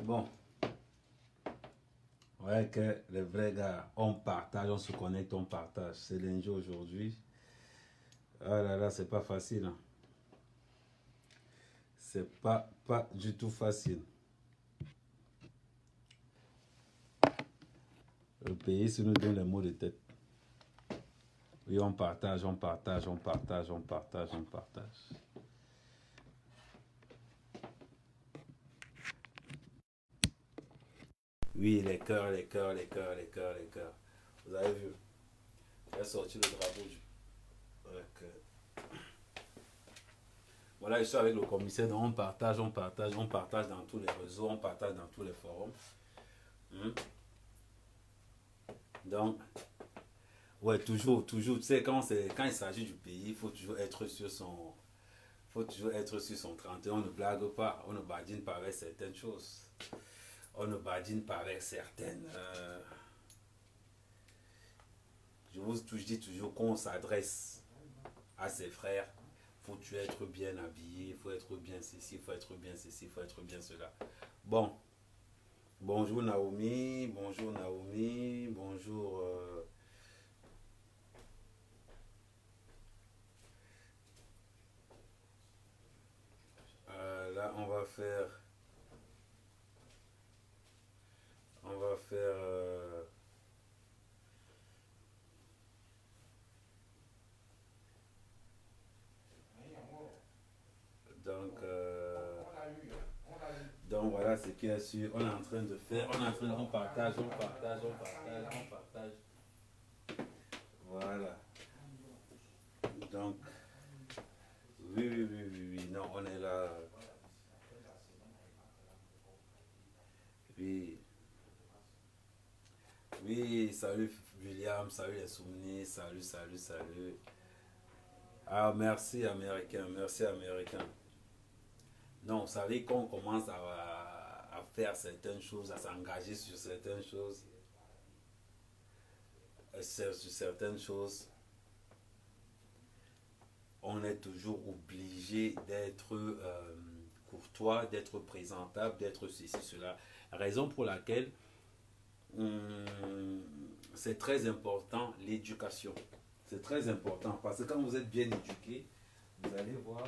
Bon, ouais que les vrais gars, on partage, on se connecte, on partage. C'est lundi aujourd'hui. Ah là là, c'est pas facile, hein. C'est pas du tout facile. Le pays, se nous donne les mots de tête. Oui, on partage, on partage, on partage, on partage, on partage. Oui, les cœurs, les cœurs, les cœurs, les cœurs, les cœurs. Vous avez vu, j'ai sorti le drapeau du... avec, voilà, je suis avec le commissaire, donc on partage, on partage, on partage dans tous les réseaux, on partage dans tous les forums. Hmm. Donc, ouais, toujours, toujours. Tu sais, quand il s'agit du pays, il faut toujours être sur son, faut toujours être sur son 31. On ne blague pas, on ne badine pas avec certaines choses. On ne badine pas avec certaines. Je dis toujours qu'on s'adresse à ses frères. Faut tu être bien habillé, il faut être bien ceci, il faut être bien ceci, il faut être bien cela. Bon, bonjour Naomi, bonjour Naomi, bonjour. Là, on va faire. Donc, donc voilà ce qui est sûr. On est en train de faire, on partage, on partage, on partage, on partage. Voilà. Donc, oui, oui, oui, oui, oui. Non, on est là. Oui, oui, salut William, salut les souvenirs, salut, salut, salut. Ah, merci américain, merci américain. Non, vous savez qu'on commence à faire certaines choses, à s'engager sur certaines choses, sur certaines choses, on est toujours obligé d'être courtois, d'être présentable, d'être ceci, cela. Raison pour laquelle c'est très important l'éducation. C'est très important parce que quand vous êtes bien éduqué, vous allez voir.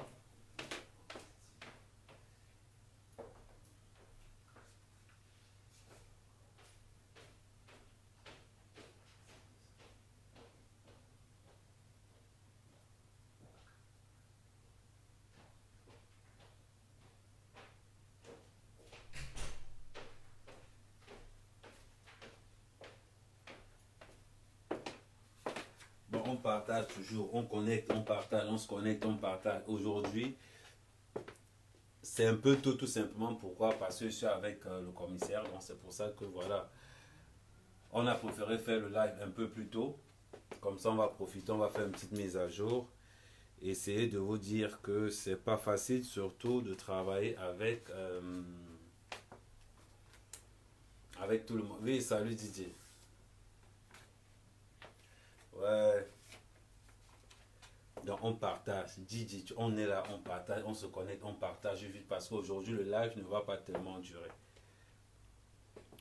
Bon, on partage toujours, on connecte, on partage, on se connecte, on partage. Aujourd'hui, c'est un peu tout simplement. Pourquoi? Parce que je suis avec le commissaire, donc c'est pour ça que voilà, on a préféré faire le live un peu plus tôt. Comme ça, on va profiter, on va faire une petite mise à jour. Essayer de vous dire que c'est pas facile, surtout de travailler avec tout le monde. Oui, salut Didier. Ouais, donc on partage. Didier, on est là, on partage, on se connecte, on partage vite parce qu'aujourd'hui le live ne va pas tellement durer.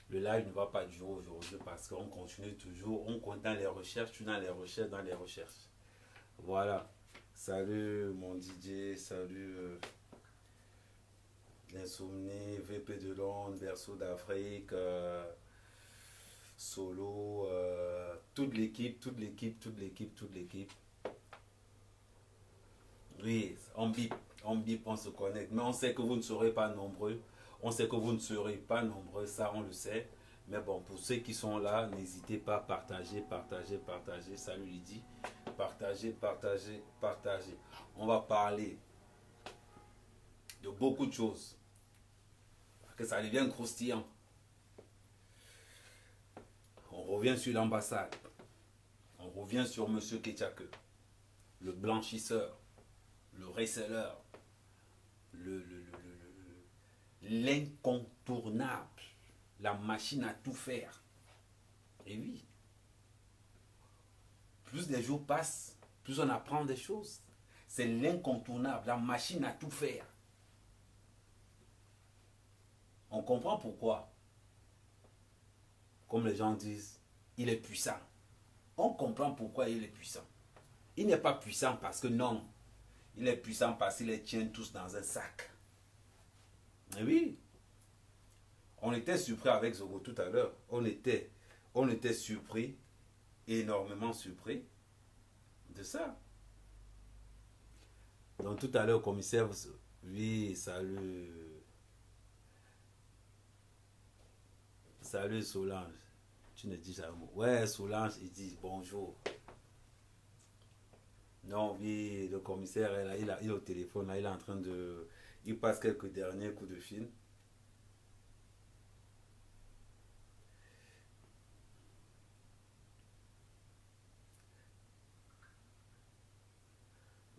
Le live ne va pas durer aujourd'hui parce qu'on continue toujours, on compte dans les recherches, tu dans les recherches, dans les recherches. Voilà. Salut mon DJ, salut Insomnie, VP de Londres, Berceau d'Afrique, Solo, toute l'équipe, toute l'équipe, toute l'équipe, toute l'équipe. Oui, on bip, on se connecte. Mais on sait que vous ne serez pas nombreux. On sait que vous ne serez pas nombreux, ça on le sait. Mais bon, pour ceux qui sont là, n'hésitez pas à partager, partager, partager. Salut Lydie. Partager, partager, partager. On va parler de beaucoup de choses. Parce que ça devient croustillant. On revient sur l'ambassade. On revient sur Monsieur Ketchake, le blanchisseur, le reseller, l'incontournable, la machine à tout faire. Et oui, plus les jours passent, plus on apprend des choses. C'est l'incontournable, la machine à tout faire. On comprend pourquoi. Comme les gens disent, il est puissant. On comprend pourquoi il est puissant. Il n'est pas puissant parce que non. Il est puissant parce qu'il les tient tous dans un sac. Et oui. On était surpris avec Zogo tout à l'heure. On était surpris, énormément surpris de ça. Donc tout à l'heure, commissaire, oui, salut. Salut Solange. Tu ne dis jamais. Ouais, Solange, il dit bonjour. Non, oui, le commissaire, il est au téléphone, là, il est en train de... Il passe quelques derniers coups de fil.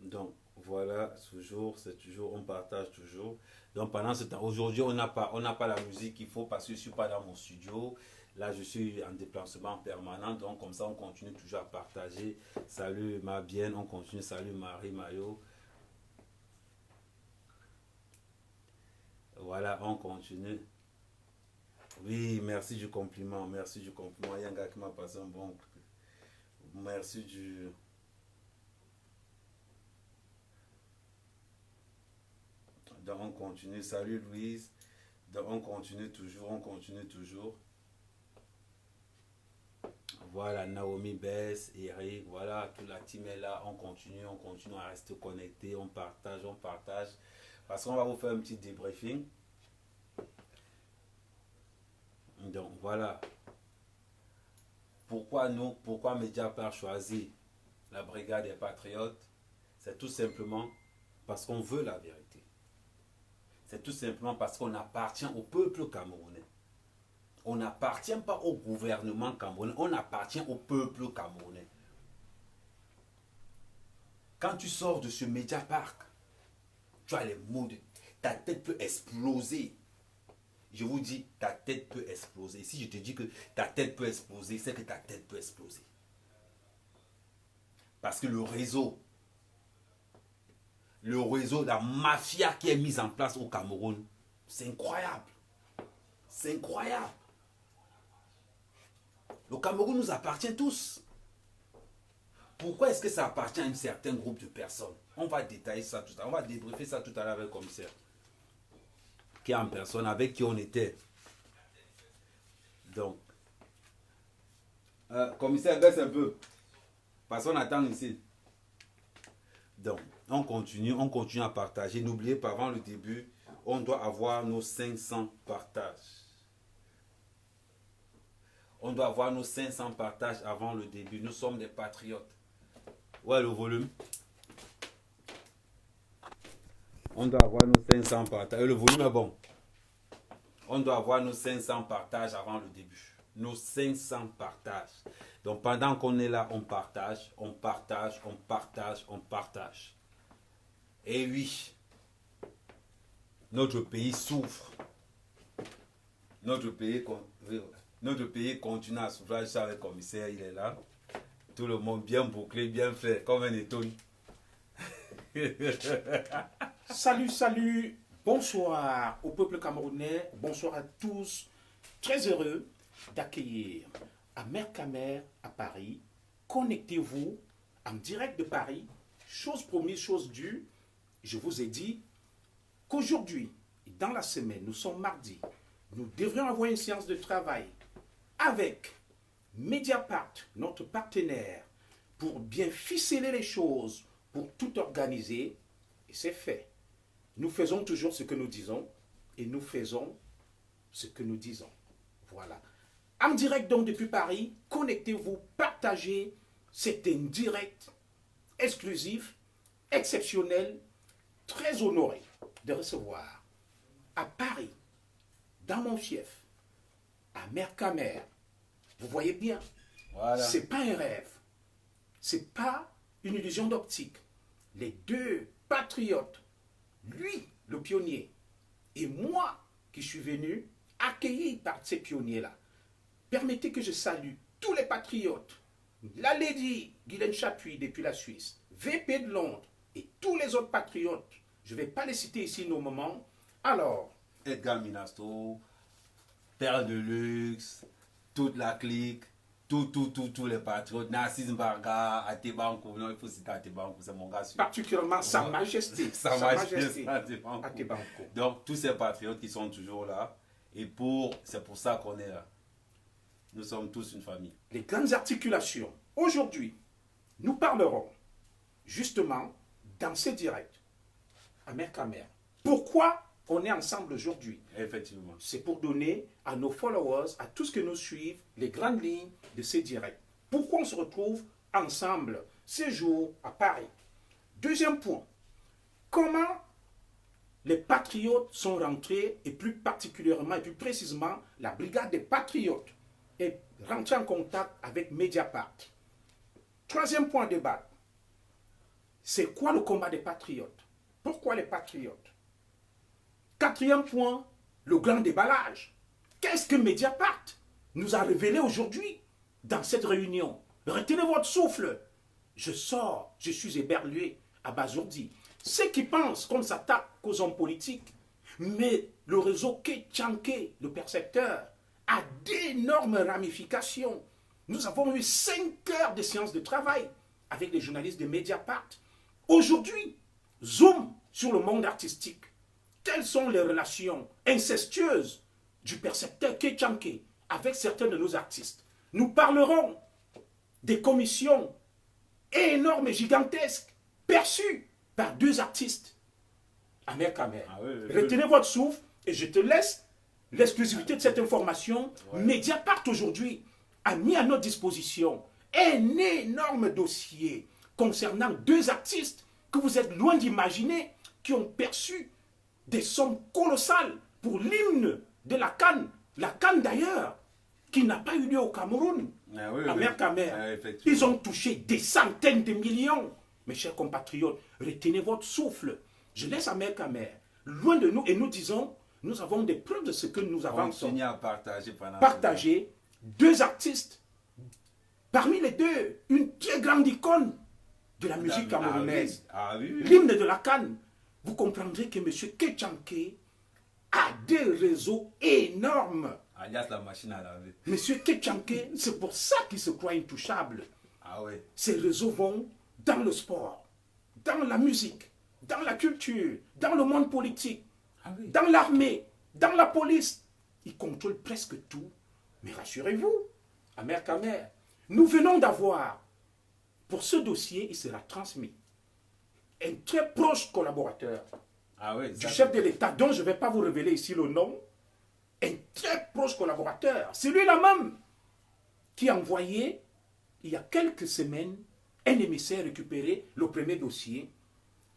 Donc, voilà, toujours, c'est toujours, on partage toujours. Donc, pendant ce temps, aujourd'hui, on n'a pas la musique qu'il faut parce que je ne suis pas dans mon studio. Là, je suis en déplacement permanent. Donc, comme ça, on continue toujours à partager. Salut, ma bien, on continue. Salut, Marie, Mayo. Voilà, on continue. Oui, merci du compliment. Merci du compliment. Il y a un gars qui m'a passé un bon. Merci du. Donc on continue. Salut Louise. Donc on continue toujours, on continue toujours. Voilà, Naomi Bess, Eric, voilà, toute la team est là. On continue à rester connecté, on partage, on partage. Parce qu'on va vous faire un petit débriefing. Donc voilà. Pourquoi Mediapart choisit la brigade des patriotes? C'est tout simplement parce qu'on veut la vérité. C'est tout simplement parce qu'on appartient au peuple camerounais. On n'appartient pas au gouvernement camerounais, on appartient au peuple camerounais. Quand tu sors de ce Mediapart, tu as les mots de... Ta tête peut exploser. Je vous dis, ta tête peut exploser. Si je te dis que ta tête peut exploser, c'est que ta tête peut exploser. Parce que le réseau, la mafia qui est mise en place au Cameroun, c'est incroyable. C'est incroyable. Le Cameroun nous appartient tous. Pourquoi est-ce que ça appartient à un certain groupe de personnes? On va détailler ça tout à l'heure. On va débriefer ça tout à l'heure avec le commissaire. Qui est en personne, avec qui on était. Donc, commissaire, baisse un peu. Parce qu'on attend ici. Donc, on continue à partager. N'oubliez pas, avant le début, on doit avoir nos 500 partages. On doit avoir nos 500 partages avant le début. Nous sommes des patriotes. Ouais, le volume. On doit avoir nos 500 partages. Le volume est bon. On doit avoir nos 500 partages avant le début. Nos 500 partages. Donc pendant qu'on est là, on partage, on partage, on partage, on partage. Et oui, notre pays souffre. Notre pays continue à souffrir. Je suis avec le commissaire, il est là. Tout le monde bien bouclé, bien fait, comme un étonne. Salut, salut, bonsoir au peuple camerounais, bonsoir à tous. Très heureux d'accueillir Amer Kamer à Paris. Connectez-vous en direct de Paris. Chose promise, chose due. Je vous ai dit qu'aujourd'hui, dans la semaine, nous sommes mardi, nous devrions avoir une séance de travail avec Mediapart, notre partenaire, pour bien ficeler les choses, pour tout organiser. Et c'est fait. Nous faisons toujours ce que nous disons et nous faisons ce que nous disons. Voilà. En direct donc depuis Paris, connectez-vous, partagez. C'est un direct exclusif, exceptionnel, très honoré de recevoir à Paris, dans mon fief, Amer Kamer. Vous voyez bien, voilà. C'est pas un rêve, c'est pas une illusion d'optique. Les deux patriotes, lui, le pionnier, et moi, qui suis venu accueilli par ces pionniers-là. Permettez que je salue tous les patriotes, la Lady Guylaine Chapuis depuis la Suisse, VP de Londres et tous les autres patriotes. Je ne vais pas les citer ici nos moments. Alors, Edgar Minasto, Père de Luxe, toute la clique, tous les patriotes, Narcisse Mbarga, Atebankou, non, il faut citer Atebankou, c'est mon gars sûr. Particulièrement Sa Majesté. Sa Majesté Atebankou. Donc, tous ces patriotes qui sont toujours là, et c'est pour ça qu'on est là. Nous sommes tous une famille. Les grandes articulations. Aujourd'hui, nous parlerons justement dans ces directs, Amer Kamer. Pourquoi on est ensemble aujourd'hui? Effectivement. C'est pour donner à nos followers, à tous ceux qui nous suivent, les grandes lignes de ces directs. Pourquoi on se retrouve ensemble ces jours à Paris? Deuxième point, comment les patriotes sont rentrés, et plus particulièrement et plus précisément, la brigade des patriotes est rentrée en contact avec Mediapart. Troisième point de débat, c'est quoi le combat des patriotes? Pourquoi les patriotes? Quatrième point, le grand déballage. Qu'est-ce que Mediapart nous a révélé aujourd'hui dans cette réunion? Retenez votre souffle. Je sors, je suis éberlué, abasourdi. Ceux qui pensent qu'on s'attaque aux hommes politiques, mais le réseau Kétchanké, le percepteur, a d'énormes ramifications. Nous avons eu 5 heures de séance de travail avec les journalistes de Mediapart. Aujourd'hui, zoom sur le monde artistique. Quelles sont les relations incestueuses du percepteur Kétchanké avec certains de nos artistes? Nous parlerons des commissions énormes et gigantesques perçues par 2 artistes. Amer Kamer. Retenez votre souffle et je te laisse l'exclusivité de cette information. Mediapart aujourd'hui a mis à notre disposition un énorme dossier concernant 2 artistes que vous êtes loin d'imaginer, qui ont perçu des sommes colossales pour l'hymne de la CAN. La CAN d'ailleurs, qui n'a pas eu lieu au Cameroun. Amer Kamer. Ils ont touché des centaines de millions. Mes chers compatriotes, retenez votre souffle. Je laisse Amer Kamer loin de nous et nous disons, nous avons des preuves de ce que nous avançons. On à partager 2 artistes. Parmi les 2, une très grande icône de la musique camerounaise. L'hymne de la CAN. Vous comprendrez que M. Kétchanké a des réseaux énormes. Alias la machine à laver. M. Kétchanké, c'est pour ça qu'il se croit intouchable. Ces réseaux vont dans le sport, dans la musique, dans la culture, dans le monde politique, dans l'armée, dans la police. Il contrôle presque tout. Mais rassurez-vous, Amer Kamer, nous venons d'avoir, pour ce dossier, il sera transmis, un très proche collaborateur du chef de l'État, dont je ne vais pas vous révéler ici le nom, un très proche collaborateur, c'est lui-là même qui a envoyé, il y a quelques semaines, un émissaire récupérer le premier dossier,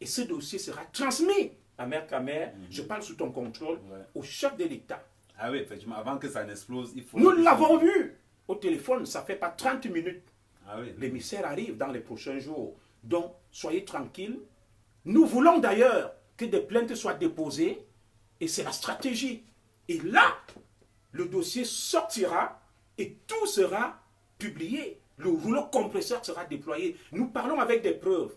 et ce dossier sera transmis à Amer Kamer, je parle sous ton contrôle, au chef de l'État. Effectivement, avant que ça n'explose, il faut... Nous l'avons vu au téléphone, ça ne fait pas 30 minutes. L'émissaire arrive dans les prochains jours. Donc, soyez tranquilles. Nous voulons d'ailleurs que des plaintes soient déposées, et c'est la stratégie. Et là, le dossier sortira et tout sera publié. Le rouleau compresseur sera déployé. Nous parlons avec des preuves.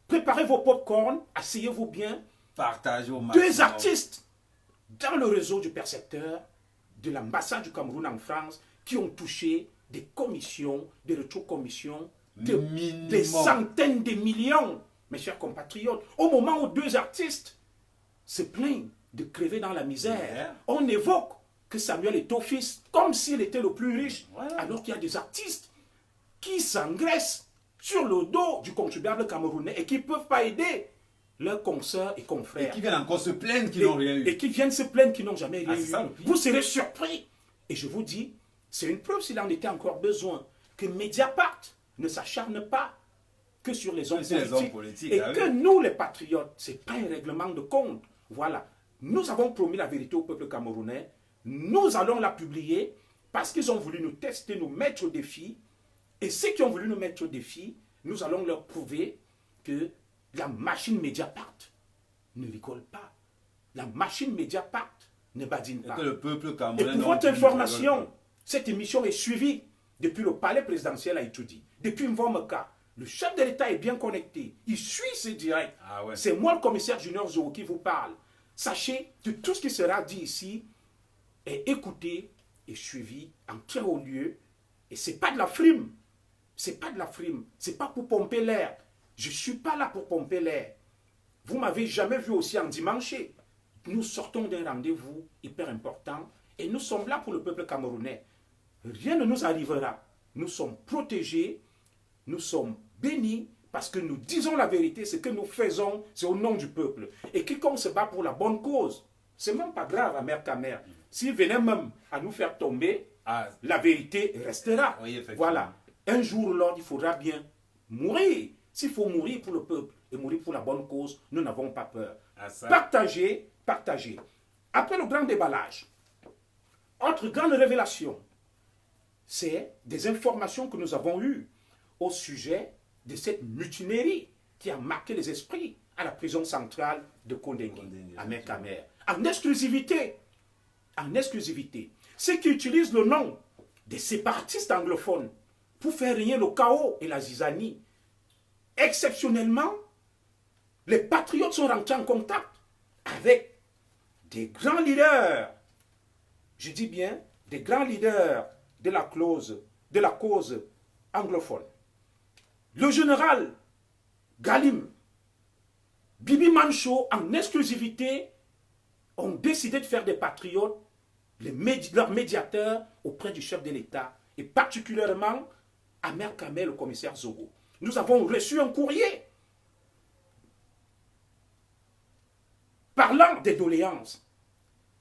Préparez vos pop-corn, asseyez-vous bien. Partagez au maximum. 2 artistes dans le réseau du percepteur de l'ambassade du Cameroun en France qui ont touché des commissions, des rétrocommissions, des centaines de millions, mes chers compatriotes. Au moment où 2 artistes se plaignent de crever dans la misère, on évoque que Samuel Eto'o-Fils comme s'il était le plus riche, alors qu'il y a des artistes qui s'engraissent sur le dos du contribuable camerounais et qui ne peuvent pas aider leurs consoeurs et confrères. Et qui viennent encore se plaindre qu'ils n'ont rien eu. Et qui viennent se plaindre qu'ils n'ont jamais rien eu. Vous serez surpris. Et je vous dis, c'est une preuve s'il en était encore besoin, que Mediapart ne s'acharne pas que sur les hommes politiques. Et que nous, les patriotes, ce n'est pas un règlement de compte. Voilà. Nous avons promis la vérité au peuple camerounais. Nous allons la publier parce qu'ils ont voulu nous tester, nous mettre au défi. Et ceux qui ont voulu nous mettre au défi, nous allons leur prouver que la machine Mediapart ne rigole pas. La machine Mediapart ne badine pas. Et que le peuple camerounais... Et pour votre information, cette émission est suivie depuis le palais présidentiel à Itoudi, depuis Mvomeka. Le chef de l'État est bien connecté. Il suit ce direct. C'est moi, le commissaire Junior Zou, qui vous parle. Sachez que tout ce qui sera dit ici est écouté et suivi en très haut lieu. Et ce n'est pas de la frime. C'est pas de la frime. C'est pas pour pomper l'air. Je ne suis pas là pour pomper l'air. Vous m'avez jamais vu aussi en dimanche. Nous sortons d'un rendez-vous hyper important et nous sommes là pour le peuple camerounais. Rien ne nous arrivera. Nous sommes protégés, nous sommes bénis parce que nous disons la vérité. Ce que nous faisons, c'est au nom du peuple. Et quiconque se bat pour la bonne cause, c'est même pas grave à mère Camer. S'il venait même à nous faire tomber, la vérité restera. Oui, voilà. Un jour ou l'autre, il faudra bien mourir. S'il faut mourir pour le peuple et mourir pour la bonne cause, nous n'avons pas peur. Partagez, partagez. Après le grand déballage, autre grande révélation, c'est des informations que nous avons eues au sujet de cette mutinerie qui a marqué les esprits à la prison centrale de Kondengui, à Mekamer. En exclusivité. En exclusivité. Ceux qui utilisent le nom des séparatistes anglophones pour faire régner le chaos et la zizanie. Exceptionnellement, les patriotes sont rentrés en contact avec des grands leaders, je dis bien des grands leaders de la cause anglophone. Le général Galim, Bibi Mancho, en exclusivité, ont décidé de faire des patriotes leurs médiateurs auprès du chef de l'État, et particulièrement Amer Kamel, le commissaire Zogo. Nous avons reçu un courrier parlant des doléances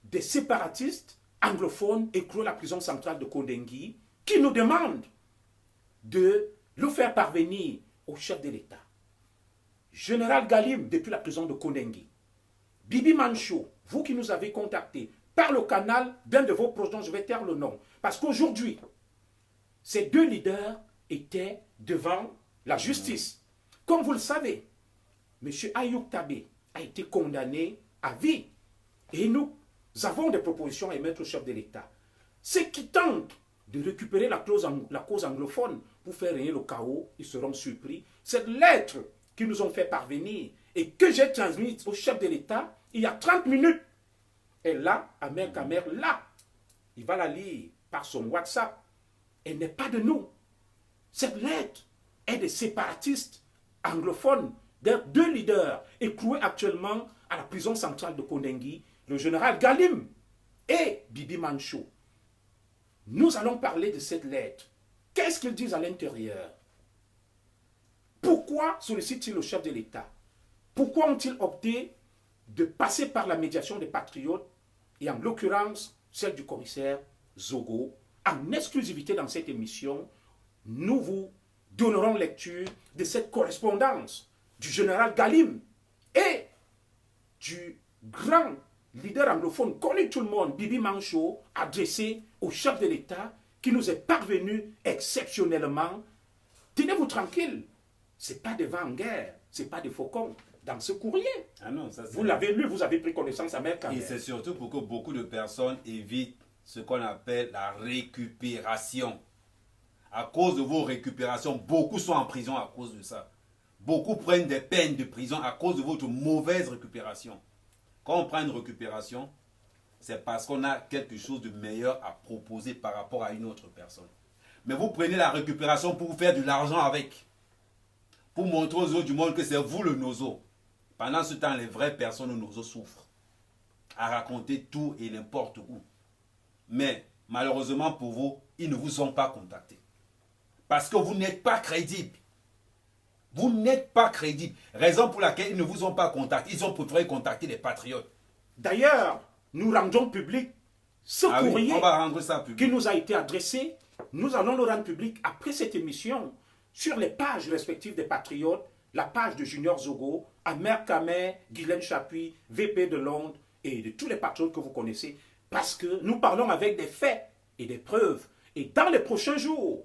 des séparatistes anglophones écroués à la prison centrale de Kondengui qui nous demandent de le faire parvenir au chef de l'État. Général Galim, depuis la prison de Kondengui. Bibi Mancho, vous qui nous avez contactés par le canal d'un de vos proches dont je vais taire le nom. Parce qu'aujourd'hui, ces deux leaders étaient devant la justice. Comme vous le savez, M. Ayoub Tabé a été condamné à vie. Et nous avons des propositions à émettre au chef de l'État. Ceux qui tentent de récupérer la cause anglophone pour faire régner le chaos, ils seront surpris. Cette lettre qu'ils nous ont fait parvenir et que j'ai transmise au chef de l'État il y a 30 minutes, est là, Amer Kamer, là. Il va la lire par son WhatsApp. Elle n'est pas de nous. Cette lettre est des séparatistes anglophones, deux leaders écroués actuellement à la prison centrale de Kondengui, le général Galim et Bibi Mancho. Nous allons parler de cette lettre. Qu'est-ce qu'ils disent à l'intérieur? Pourquoi sollicitent-ils le chef de l'État? Pourquoi ont-ils opté de passer par la médiation des patriotes et en l'occurrence celle du commissaire Zogo? En exclusivité dans cette émission, nous vous donnerons lecture de cette correspondance du général Galim et du grand leader anglophone connu tout le monde, Bibi Mancho, adressé au chef de l'État qui nous est parvenu exceptionnellement. Tenez-vous tranquille, ce n'est pas des vents en guerre, ce n'est pas des faucons. Dans ce courrier, vous l'avez lu, vous avez pris connaissance à Mère Kamer. Et c'est surtout pour que beaucoup de personnes évitent ce qu'on appelle la récupération. À cause de vos récupérations, beaucoup sont en prison à cause de ça. Beaucoup prennent des peines de prison à cause de votre mauvaise récupération. Quand on prend une récupération, c'est parce qu'on a quelque chose de meilleur à proposer par rapport à une autre personne. Mais vous prenez la récupération pour vous faire de l'argent avec. Pour montrer aux autres du monde que c'est vous le nozo. Pendant ce temps, les vraies personnes au nozo souffrent. À raconter tout et n'importe où. Mais malheureusement pour vous, ils ne vous ont pas contacté. Parce que vous n'êtes pas crédible. Vous n'êtes pas crédible. Raison pour laquelle ils ne vous ont pas contacté. Ils ont préféré contacter les patriotes. D'ailleurs, nous rendons public ce courrier on va rendre ça public. Qui nous a été adressé. Nous allons le rendre public après cette émission sur les pages respectives des patriotes, la page de Junior Zogo, Amer Kamer, Guylaine Chapuis, VP de Londres et de tous les patriotes que vous connaissez. Parce que nous parlons avec des faits et des preuves. Et dans les prochains jours,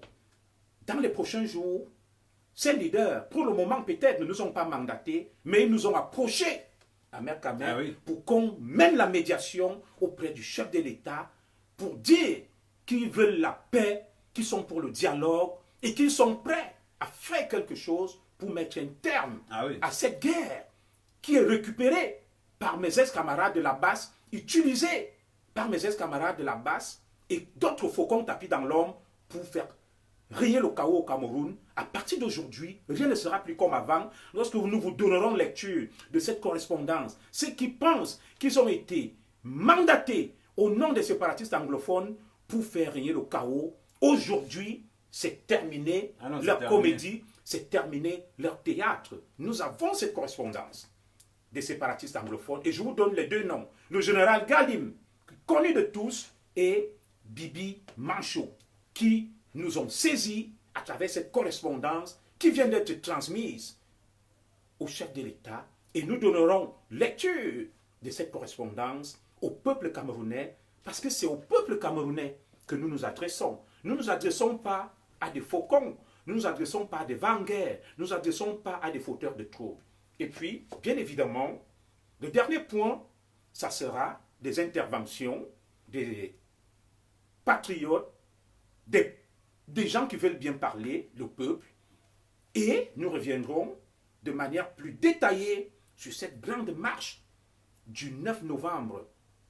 ces leaders, pour le moment peut-être, ne nous ont pas mandatés, mais ils nous ont approchés, Amer Kamer, pour qu'on mène la médiation auprès du chef de l'État pour dire qu'ils veulent la paix, qu'ils sont pour le dialogue et qu'ils sont prêts à faire quelque chose pour mettre un terme à cette guerre qui est récupérée par mes ex-camarades de la base, utilisé par mes ex-camarades de la base et d'autres faucons tapis dans l'homme pour faire régner le chaos au Cameroun. À partir d'aujourd'hui, rien ne sera plus comme avant. Lorsque nous vous donnerons lecture de cette correspondance, ceux qui pensent qu'ils ont été mandatés au nom des séparatistes anglophones pour faire régner le chaos, aujourd'hui, c'est terminé leur comédie, c'est terminé leur théâtre. Nous avons cette correspondance des séparatistes anglophones et je vous donne les deux noms. Le général Galim, connu de tous, et Bibi Manchot, qui nous ont saisis à travers cette correspondance qui vient d'être transmise au chef de l'État et nous donnerons lecture de cette correspondance au peuple camerounais parce que c'est au peuple camerounais que nous nous adressons. Nous ne nous adressons pas à des faucons, nous ne nous adressons pas à des vanguards, nous ne nous adressons pas à des fauteurs de troubles. Et puis, bien évidemment, le dernier point, ça sera des interventions des patriotes, des gens qui veulent bien parler, le peuple, et nous reviendrons de manière plus détaillée sur cette grande marche du 9 novembre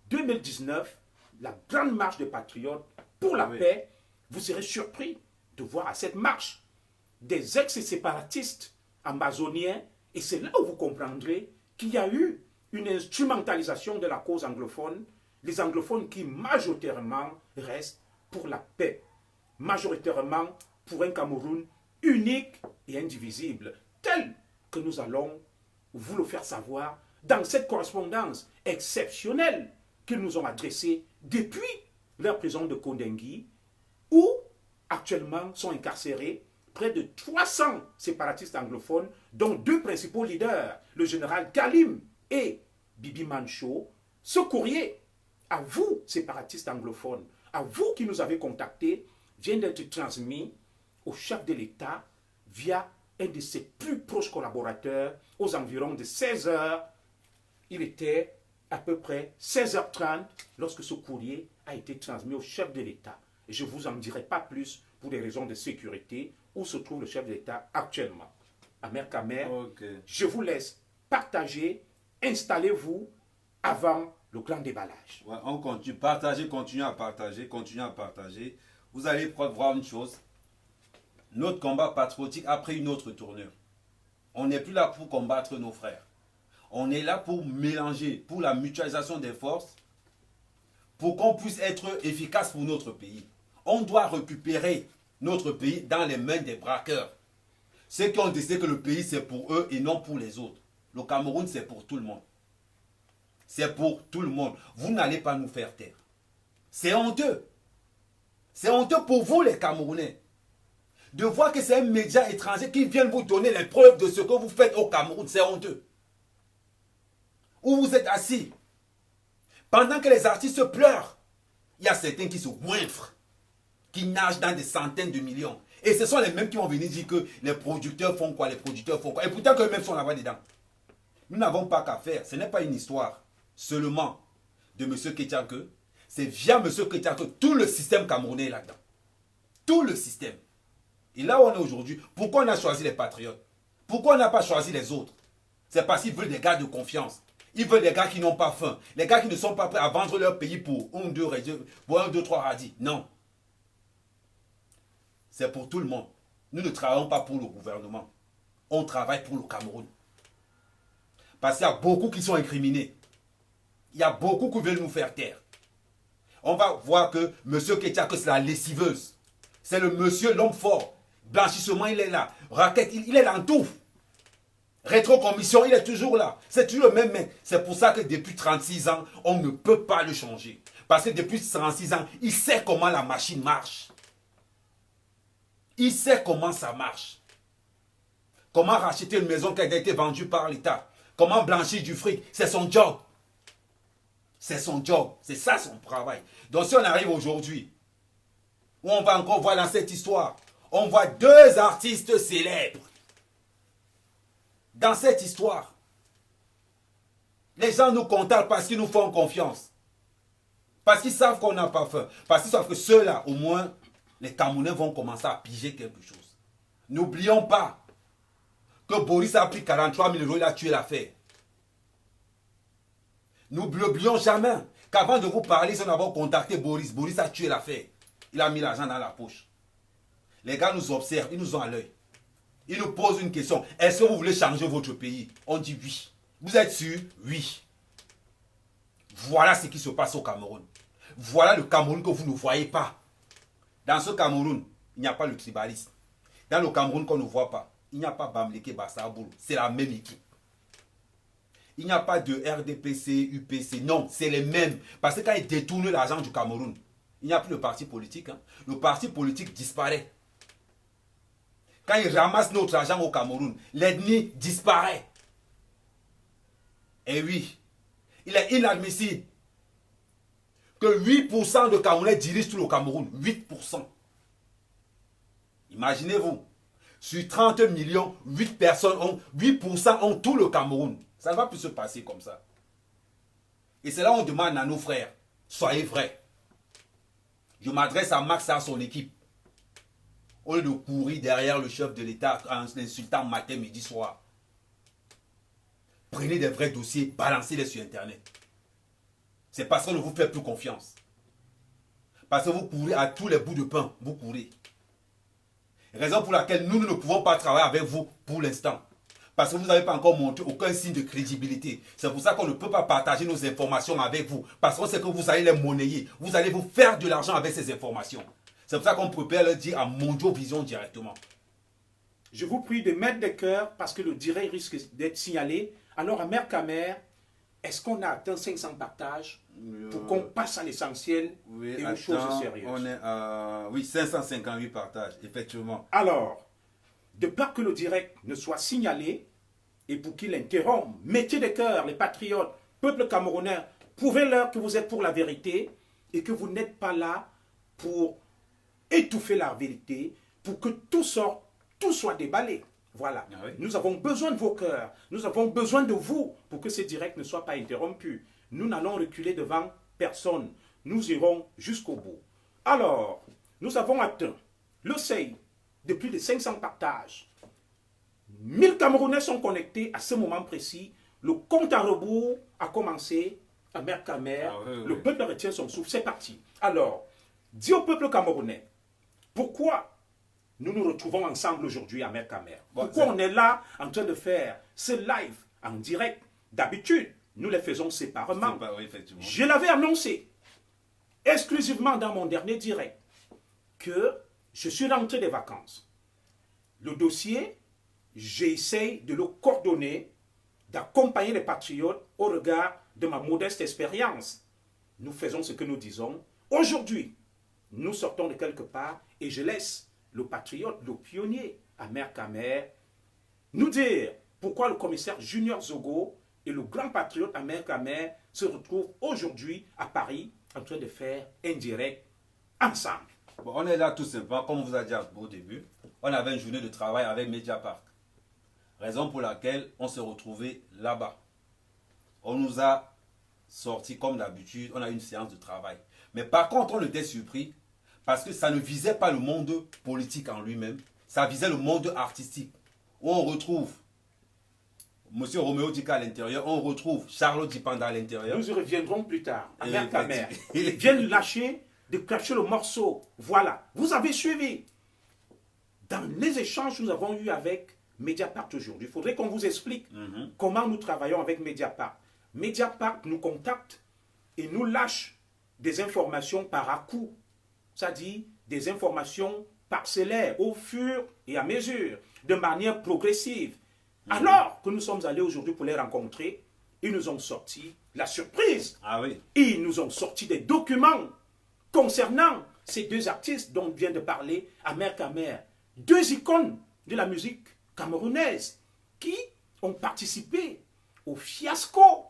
2019, la grande marche des patriotes pour la paix. Vous serez surpris de voir à cette marche des ex-séparatistes amazoniens, et c'est là où vous comprendrez qu'il y a eu une instrumentalisation de la cause anglophone, les anglophones qui majoritairement restent pour la paix, majoritairement pour un Cameroun unique et indivisible, tel que nous allons vous le faire savoir dans cette correspondance exceptionnelle qu'ils nous ont adressée depuis leur prison de Kondengui, où actuellement sont incarcérés près de 300 séparatistes anglophones, dont deux principaux leaders, le général Kalim et Bibi Manchot. Ce courrier, à vous, séparatistes anglophones, à vous qui nous avez contactés, vient d'être transmis au chef de l'État via un de ses plus proches collaborateurs aux environs de 16 heures. Il était à peu près 16h30 lorsque ce courrier a été transmis au chef de l'État. Et je ne vous en dirai pas plus pour des raisons de sécurité où se trouve le chef de l'État actuellement. Amer Kamer, je vous laisse partager, installez-vous avant le grand déballage. Ouais, on continue, partagez, continuez à partager, Vous allez voir une chose. Notre combat patriotique a pris une autre tournure. On n'est plus là pour combattre nos frères. On est là pour mélanger, pour la mutualisation des forces, pour qu'on puisse être efficace pour notre pays. On doit récupérer notre pays dans les mains des braqueurs. Ceux qui ont décidé que le pays c'est pour eux et non pour les autres. Le Cameroun c'est pour tout le monde. C'est pour tout le monde. Vous n'allez pas nous faire taire. C'est honteux. C'est honteux pour vous les Camerounais. De voir que c'est un média étranger qui vient vous donner les preuves de ce que vous faites au Cameroun. C'est honteux. Où vous êtes assis. Pendant que les artistes pleurent, il y a certains qui se goinfrent, qui nagent dans des centaines de millions. Et ce sont les mêmes qui vont venir dire que les producteurs font quoi, Et pourtant qu'eux-mêmes sont là-bas dedans. Nous n'avons pas qu'à faire. Ce n'est pas une histoire seulement de M. Kétiake. C'est via M. Kétiake que tout le système camerounais est là-dedans. Tout le système. Et là où on est aujourd'hui, pourquoi on a choisi les patriotes? Pourquoi on n'a pas choisi les autres? C'est parce qu'ils veulent des gars de confiance. Ils veulent des gars qui n'ont pas faim. Les gars qui ne sont pas prêts à vendre leur pays pour un, deux, trois radis. Non. C'est pour tout le monde. Nous ne travaillons pas pour le gouvernement. On travaille pour le Cameroun. Parce qu'il y a beaucoup qui sont incriminés. Il y a beaucoup qui veulent nous faire taire. On va voir que M. Kétiake, c'est la lessiveuse. C'est le monsieur, l'homme fort. Blanchissement, il est là. Raquette, il est là en tout. Rétrocommission, il est toujours là. C'est toujours le même mec. C'est pour ça que depuis 36 ans, on ne peut pas le changer. Parce que depuis 36 ans, il sait comment la machine marche. Il sait comment ça marche. Comment racheter une maison qui a été vendue par l'État. Comment blanchir du fric. C'est son job. C'est son job. C'est ça son travail. Donc si on arrive aujourd'hui, où on va encore voir dans cette histoire, on voit deux artistes célèbres. Dans cette histoire, les gens nous contactent parce qu'ils nous font confiance. Parce qu'ils savent qu'on n'a pas faim. Parce qu'ils savent que ceux-là, au moins, les Camerounais vont commencer à piger quelque chose. N'oublions pas que Boris a pris 43 000 euros, il a tué l'affaire. N'oublions jamais qu'avant de vous parler, si on avait contacté Boris, Boris a tué l'affaire. Il a mis l'argent dans la poche. Les gars nous observent, ils nous ont à l'œil. Ils nous posent une question. Est-ce que vous voulez changer votre pays? On dit oui. Vous êtes sûr? Oui. Voilà ce qui se passe au Cameroun. Voilà le Cameroun que vous ne voyez pas. Dans ce Cameroun, il n'y a pas le tribalisme. Dans le Cameroun qu'on ne voit pas, il n'y a pas Bamleke Bassaboulou. C'est la même équipe. Il n'y a pas de RDPC, UPC. Non, c'est les mêmes. Parce que quand ils détournent l'argent du Cameroun, il n'y a plus de parti politique. Hein. Le parti politique disparaît. Quand ils ramassent notre argent au Cameroun, l'ethnie disparaît. Et oui, il est inadmissible que 8% de Camerounais dirigent tout le Cameroun. 8%. Imaginez-vous, sur 30 millions, 8% ont tout le Cameroun. Ça ne va plus se passer comme ça. Et c'est là où on demande à nos frères, soyez vrais. Je m'adresse à Max et à son équipe. Au lieu de courir derrière le chef de l'État en l'insultant matin, midi, soir. Prenez des vrais dossiers, balancez-les sur Internet. C'est parce qu'on ne vous fait plus confiance. Parce que vous courez à tous les bouts de pain, vous courez. Raison pour laquelle nous ne pouvons pas travailler avec vous pour l'instant. Parce que vous n'avez pas encore montré aucun signe de crédibilité. C'est pour ça qu'on ne peut pas partager nos informations avec vous. Parce qu'on sait que vous allez les monnayer. Vous allez vous faire de l'argent avec ces informations. C'est pour ça qu'on préfère le dire à Mondio Vision directement. Je vous prie de mettre des cœurs parce que le direct risque d'être signalé. Alors, à Mère Camer, est-ce qu'on a atteint 500 partages pour qu'on passe à l'essentiel et aux choses sérieuses? On est à 558 partages, effectivement. Alors, de peur que le direct ne soit signalé et pour qu'il interrompe, mettez des cœurs, les patriotes, peuple camerounais, prouvez-leur que vous êtes pour la vérité et que vous n'êtes pas là pour étouffer la vérité, pour que tout sorte, tout soit déballé. Voilà. Ah oui. Nous avons besoin de vos cœurs. Nous avons besoin de vous pour que ce direct ne soit pas interrompu. Nous n'allons reculer devant personne. Nous irons jusqu'au bout. Alors, nous avons atteint le seuil de plus de 500 partages. 1000 Camerounais sont connectés à ce moment précis. Le compte à rebours a commencé à Mère Camer. Ah oui, oui. Le peuple retient son souffle. C'est parti. Alors, dis au peuple camerounais, pourquoi nous nous retrouvons ensemble aujourd'hui à Mère Camer? Pourquoi on est là en train de faire ce live en direct? D'habitude, nous les faisons séparément. Oui, je l'avais annoncé exclusivement dans mon dernier direct que je suis rentré des vacances. Le dossier, j'essaye de le coordonner, d'accompagner les patriotes au regard de ma modeste expérience. Nous faisons ce que nous disons. Aujourd'hui, nous sortons de quelque part et je laisse le patriote, le pionnier, à Mère Camer, nous dire pourquoi le commissaire Junior Zogo et le grand patriote à Mère Camer se retrouvent aujourd'hui à Paris en train de faire un direct ensemble. Bon, on est là tout simplement, comme on vous a dit au début, on avait une journée de travail avec Mediapart. Raison pour laquelle on s'est retrouvés là-bas. On nous a sortis comme d'habitude, on a eu une séance de travail. Mais par contre, on était surpris parce que ça ne visait pas le monde politique en lui-même, ça visait le monde artistique. Où on retrouve M. Roméo Dika à l'intérieur, on retrouve Charlotte Dipanda à l'intérieur. Nous y reviendrons plus tard, à Mère Camer. Ils viennent de cracher le morceau. Voilà, vous avez suivi. Dans les échanges que nous avons eus avec Mediapart aujourd'hui, il faudrait qu'on vous explique comment nous travaillons avec Mediapart. Mediapart nous contacte et nous lâche des informations par à-coup. C'est-à-dire des informations parcellaires, au fur et à mesure, de manière progressive. Alors que nous sommes allés aujourd'hui pour les rencontrer, ils nous ont sorti la surprise. Ah oui. Ils nous ont sorti des documents concernant ces deux artistes dont on vient de parler, à Mère Camer. Deux icônes de la musique camerounaise qui ont participé au fiasco,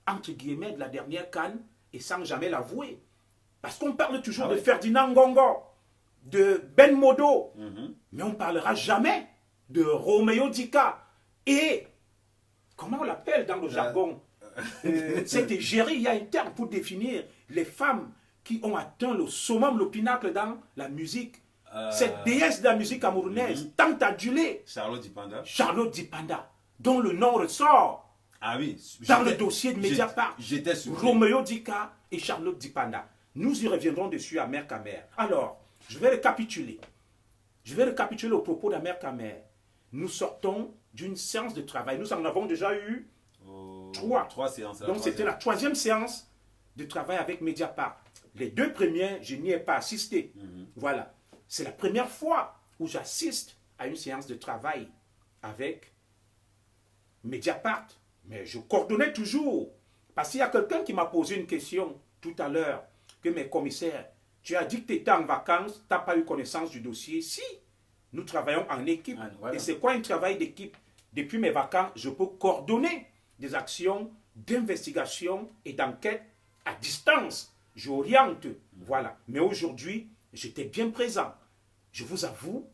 entre guillemets, de la dernière CAN et sans jamais l'avouer. Parce qu'on parle toujours de Ferdinand Ngongo, de Ben Modo, mais on ne parlera jamais de Roméo Dika. Et, comment on l'appelle dans le jargon, cette égérie, il y a un terme pour définir les femmes qui ont atteint le summum, le pinacle dans la musique. Cette déesse de la musique camerounaise, tant adulée. Charlotte Dipanda. Charlotte Dipanda, dont le nom ressort Ah oui. Dans le dossier de Mediapart. J'étais sur Roméo Dika et Charlotte Dipanda. Nous y reviendrons dessus à Mère Kamer. Alors, je vais récapituler. Je vais récapituler au propos d'Amer Kamer. Nous sortons d'une séance de travail. Nous en avons déjà eu trois séances. Donc c'était la troisième séance de travail avec Mediapart. Les deux premières, je n'y ai pas assisté. Voilà. C'est la première fois où j'assiste à une séance de travail avec Mediapart. Mais je coordonnais toujours. Parce qu'il y a quelqu'un qui m'a posé une question tout à l'heure, que mes commissaires, tu as dit que tu étais en vacances, tu n'as pas eu connaissance du dossier. Si, nous travaillons en équipe. Voilà. Et c'est quoi un travail d'équipe? Depuis mes vacances, je peux coordonner des actions d'investigation et d'enquête à distance. J'oriente. Voilà. Mais aujourd'hui, j'étais bien présent. Je vous avoue,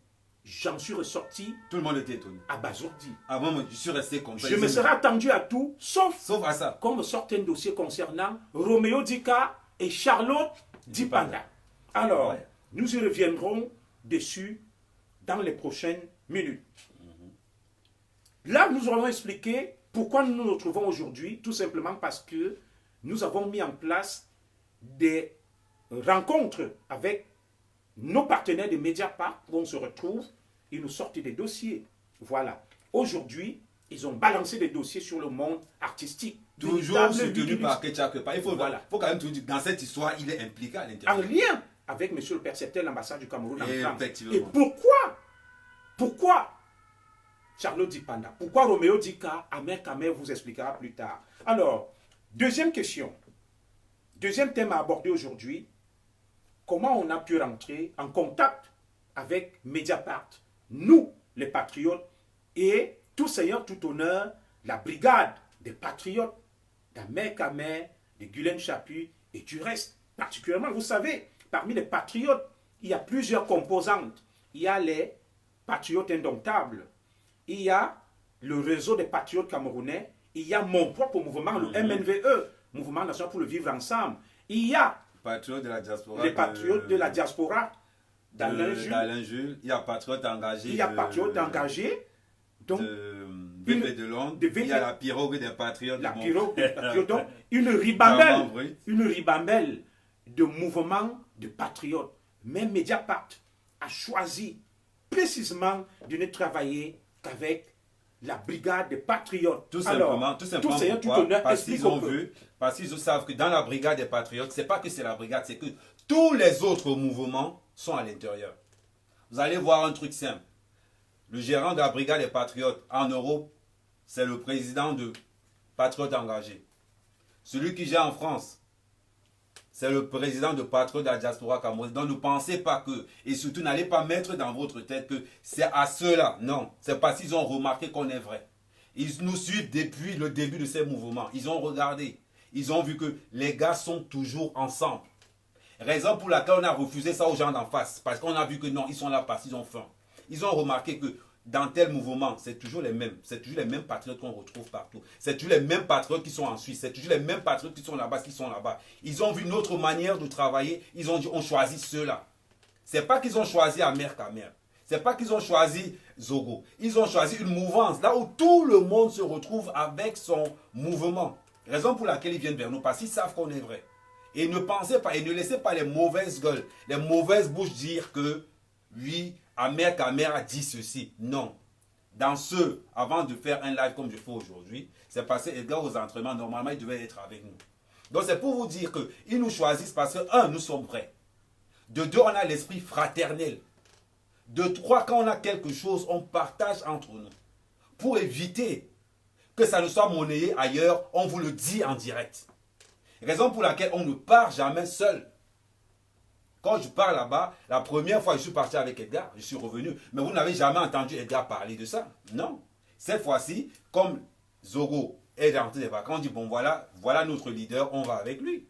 j'en suis ressorti. Tout le monde était étonné. Abasourdi. Ah bon, je suis resté complet. Je me serais attendu à tout, sauf à ça. Qu'on me sorte un dossier concernant Roméo Dika et Charlotte Dipanda. Alors, ouais, nous y reviendrons dessus dans les prochaines minutes. Là, nous allons expliquer pourquoi nous nous retrouvons aujourd'hui, tout simplement parce que nous avons mis en place des rencontres avec nos partenaires de Mediapart où on se retrouve, ils nous sortent des dossiers. Voilà. Aujourd'hui, ils ont balancé des dossiers sur le monde artistique. Toujours soutenu par Ketchakpa. Il faut quand même tout dire, dans cette histoire, il est impliqué à l'intérieur. En lien avec M. le percepteur, l'ambassade du Cameroun en France. Et pourquoi Charlotte Dipanda? Pourquoi Roméo Dika? Amer Kamer vous expliquera plus tard. Alors, deuxième question. Deuxième thème à aborder aujourd'hui. Comment on a pu rentrer en contact avec Mediapart, nous, les patriotes, et tout ayant tout honneur, la brigade des patriotes d'Amer Kamer, de Gulen Chapuis et du reste. Particulièrement, vous savez, parmi les patriotes, il y a plusieurs composantes. Il y a les patriotes indomptables, il y a le réseau des patriotes camerounais, il y a mon propre mouvement, le MNVE, Mouvement National pour le Vivre Ensemble. Il y a patriotes de la diaspora, les patriotes de la diaspora d'Alain Jules. Il y a patriotes engagés. Il y a patriotes engagés. Donc, de Londres. Il y a la pirogue des patriotes. La pirogue des patriotes. Donc, une ribambelle de mouvements de patriotes. Mais Mediapart a choisi précisément de ne travailler qu'avec la brigade des patriotes. Tout simplement pourquoi? Parce qu'ils ont vu, parce qu'ils savent que dans la brigade des patriotes, c'est pas que c'est la brigade, c'est que tous les autres mouvements sont à l'intérieur. Vous allez voir un truc simple. Le gérant de la brigade des patriotes en Europe, c'est le président de Patriotes Engagés. Celui qui gère en France, c'est le président de Patriotes de la diaspora camerounaise. Donc ne pensez pas que, et surtout n'allez pas mettre dans votre tête que c'est à ceux-là. Non, c'est parce qu'ils ont remarqué qu'on est vrai. Ils nous suivent depuis le début de ces mouvements. Ils ont regardé. Ils ont vu que les gars sont toujours ensemble. Raison pour laquelle on a refusé ça aux gens d'en face. Parce qu'on a vu que non, ils sont là parce qu'ils ont faim. Ils ont remarqué que dans tel mouvement, c'est toujours les mêmes. C'est toujours les mêmes patriotes qu'on retrouve partout. C'est toujours les mêmes patriotes qui sont en Suisse. C'est toujours les mêmes patriotes qui sont là-bas, qui sont là-bas. Ils ont vu notre manière de travailler. Ils ont dit, on choisit ceux-là. C'est pas qu'ils ont choisi Amer Kamer. C'est pas qu'ils ont choisi Zogo. Ils ont choisi une mouvance. Là où tout le monde se retrouve avec son mouvement. Raison pour laquelle ils viennent vers nous. Parce qu'ils savent qu'on est vrai. Et ne pensez pas, et ne laissez pas les mauvaises gueules, les mauvaises bouches dire que, oui, Amer Kamer a dit ceci. Non. Dans ce, avant de faire un live comme je fais aujourd'hui, c'est passé Edgar aux entraînements. Normalement, il devait être avec nous. Donc, c'est pour vous dire qu'ils nous choisissent parce que, un, nous sommes vrais. De deux, on a l'esprit fraternel. De trois, quand on a quelque chose, on partage entre nous. Pour éviter que ça ne soit monnayé ailleurs, on vous le dit en direct. Raison pour laquelle on ne part jamais seul. Quand je pars là-bas, la première fois que je suis parti avec Edgar, je suis revenu. Mais vous n'avez jamais entendu Edgar parler de ça. Non. Cette fois-ci, comme Zogo est rentré des vacances, on dit, bon voilà notre leader, on va avec lui.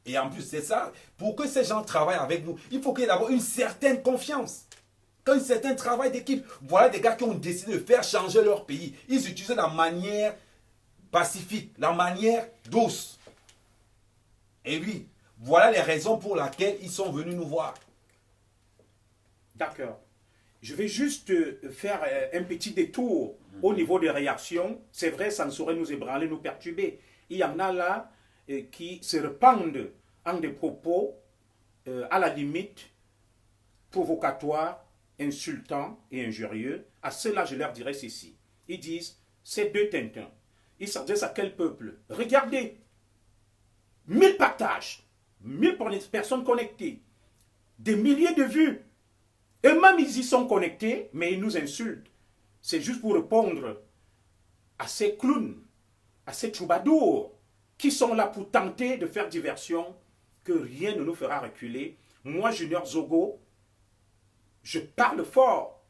Et en plus, c'est ça. Pour que ces gens travaillent avec nous, il faut qu'il y ait d'abord une certaine confiance. Un certain travail d'équipe. Voilà des gars qui ont décidé de faire changer leur pays. Ils utilisaient la manière pacifique, la manière douce. Et oui, voilà les raisons pour lesquelles ils sont venus nous voir. D'accord. Je vais juste faire un petit détour au niveau des réactions. C'est vrai, ça ne saurait nous ébranler, nous perturber. Il y en a là qui se répandent en des propos à la limite provocatoires, insultants et injurieux. À ceux-là, je leur dirais ceci. Ils disent, ces deux Tintins, ils s'adressent à quel peuple? Regardez, 1000 partages, 1000 personnes connectées, des milliers de vues. Eux-mêmes, ils y sont connectés, mais ils nous insultent. C'est juste pour répondre à ces clowns, à ces troubadours, qui sont là pour tenter de faire diversion, que rien ne nous fera reculer. Moi, Junior Zogo, je parle fort.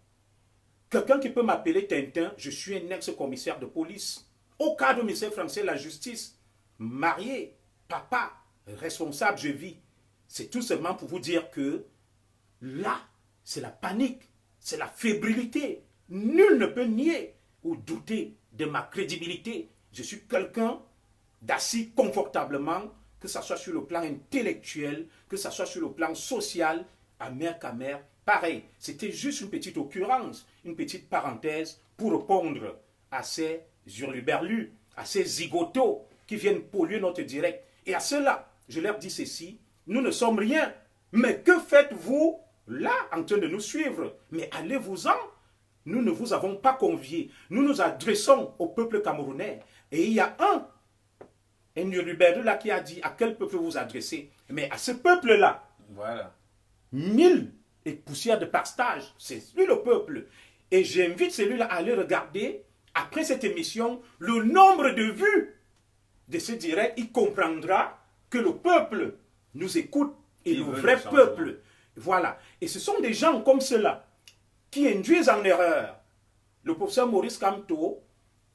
Quelqu'un qui peut m'appeler Tintin, je suis un ex-commissaire de police. Au cadre du ministère français de la justice, marié, papa, responsable, je vis. C'est tout simplement pour vous dire que là, c'est la panique, c'est la fébrilité. Nul ne peut nier ou douter de ma crédibilité. Je suis quelqu'un d'assis confortablement, que ce soit sur le plan intellectuel, que ce soit sur le plan social, amer qu'amer, pareil. C'était juste une petite occurrence, une petite parenthèse pour répondre à ces hurluberlus, à ces zigotos qui viennent polluer notre direct. Et à ceux-là, je leur dis ceci, nous ne sommes rien. Mais que faites-vous là en train de nous suivre? Mais allez-vous-en. Nous ne vous avons pas conviés. Nous nous adressons au peuple camerounais. Et il y a un hurluberlu là qui a dit à quel peuple vous adressez. Mais à ce peuple-là, Voilà. 1000 et poussières de partage, c'est lui le peuple. Et j'invite celui-là à aller regarder, après cette émission, le nombre de vues de ce direct. Il comprendra que le peuple nous écoute et le vrai peuple. Voilà. Et ce sont des gens comme ceux-là qui induisent en erreur le professeur Maurice Kamto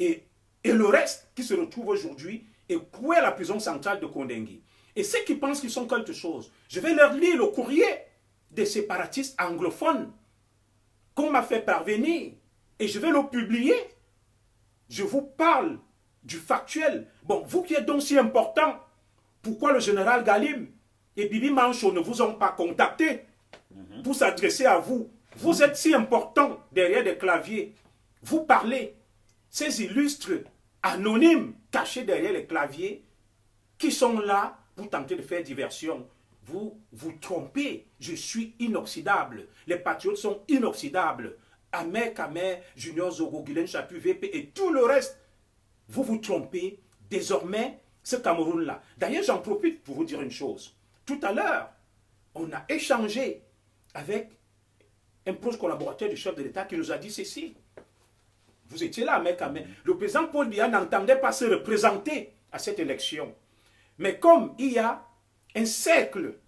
et le reste qui se retrouve aujourd'hui écroué à la prison centrale de Kondengui. Et ceux qui pensent qu'ils sont quelque chose, je vais leur lire le courrier des séparatistes anglophones qu'on m'a fait parvenir et je vais le publier. Je vous parle du factuel. Bon, vous qui êtes donc si important, pourquoi le général Galim et Bibi Mancho ne vous ont pas contacté pour s'adresser à vous? Vous êtes si important derrière des claviers. Vous parlez. Ces illustres anonymes cachés derrière les claviers qui sont là pour tenter de faire diversion. Vous vous trompez. Je suis inoxydable. Les patriotes sont inoxydables. Amer Kamer, Junior Zogo, Guylaine Chapu, VP et tout le reste. Vous vous trompez. Désormais, ce Cameroun-là. D'ailleurs, j'en profite pour vous dire une chose. Tout à l'heure, on a échangé avec un proche collaborateur du chef de l'État qui nous a dit ceci. Vous étiez là, mec, mais le président Paul Biya n'entendait pas se représenter à cette élection. Mais comme il y a un cercle,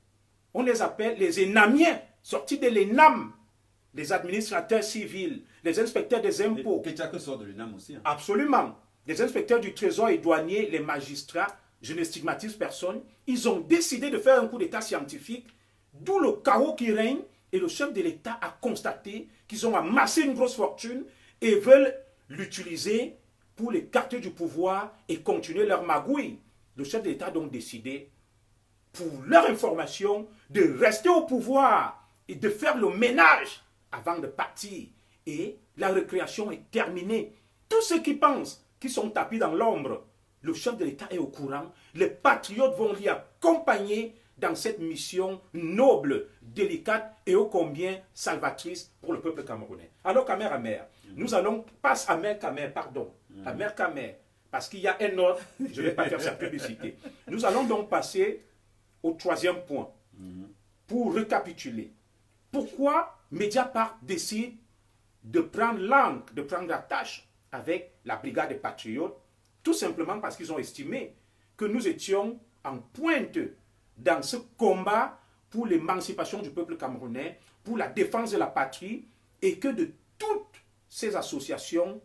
on les appelle les énamiens, sortis de l'ENAM, les administrateurs civils, les inspecteurs des impôts. Ketchak sort de l'UNAM aussi. Hein. Absolument. Les inspecteurs du Trésor et douaniers, les magistrats, je ne stigmatise personne, ils ont décidé de faire un coup d'état scientifique, d'où le chaos qui règne, et le chef de l'État a constaté qu'ils ont amassé une grosse fortune et veulent l'utiliser pour les carter du pouvoir et continuer leur magouille. Le chef de l'État a donc décidé, pour leur information, de rester au pouvoir et de faire le ménage avant de partir. Et la récréation est terminée. Tous ceux qui pensent qu'ils sont tapis dans l'ombre, le chef de l'État est au courant. Les patriotes vont l'y accompagner dans cette mission noble, délicate et ô combien salvatrice pour le peuple camerounais. Alors, Kamer, nous allons passer à Kamer, pardon, à Kamer, parce qu'il y a un autre, je ne vais pas faire sa publicité. Nous allons donc passer au troisième point, pour récapituler. Pourquoi Mediapart décide de prendre l'angle, de prendre la tâche avec la brigade des patriotes? Tout simplement parce qu'ils ont estimé que nous étions en pointe dans ce combat pour l'émancipation du peuple camerounais, pour la défense de la patrie, et que de toutes ces associations,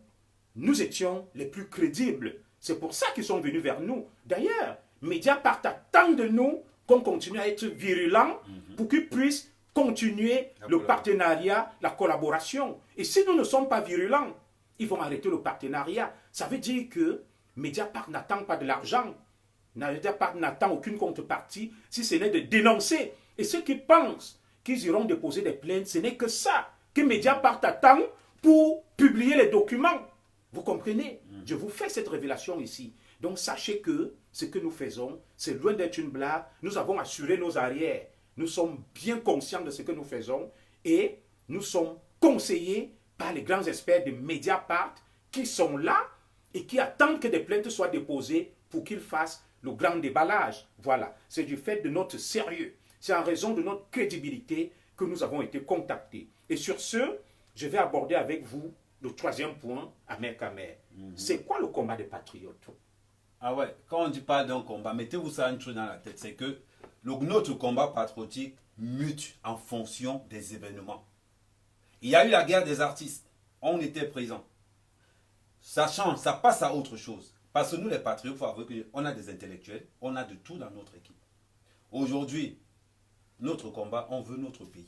nous étions les plus crédibles. C'est pour ça qu'ils sont venus vers nous. D'ailleurs, Mediapart attend de nous qu'on continue à être virulents pour qu'ils puissent continuer le partenariat, la collaboration. Et si nous ne sommes pas virulents, ils vont arrêter le partenariat. Ça veut dire que Mediapart n'attend pas de l'argent. Mediapart n'attend aucune contrepartie, si ce n'est de dénoncer. Et ceux qui pensent qu'ils iront déposer des plaintes, ce n'est que ça. que Mediapart attend pour publier les documents. Vous comprenez? Je vous fais cette révélation ici. Donc sachez que ce que nous faisons, c'est loin d'être une blague. Nous avons assuré nos arrières. Nous sommes bien conscients de ce que nous faisons et nous sommes conseillés par les grands experts de Mediapart qui sont là et qui attendent que des plaintes soient déposées pour qu'ils fassent le grand déballage. Voilà, c'est du fait de notre sérieux. C'est en raison de notre crédibilité que nous avons été contactés. Et sur ce, je vais aborder avec vous le troisième point, Amer Kamer. C'est quoi le combat des patriotes? Ah ouais, quand on dit pas d'un combat, mettez-vous ça une chose dans la tête, c'est que notre combat patriotique mute en fonction des événements. Il y a eu la guerre des artistes, on était présents. Ça change, ça passe à autre chose. Parce que nous les patriotes, il faut avouer qu'on a des intellectuels, on a de tout dans notre équipe. Aujourd'hui, notre combat, on veut notre pays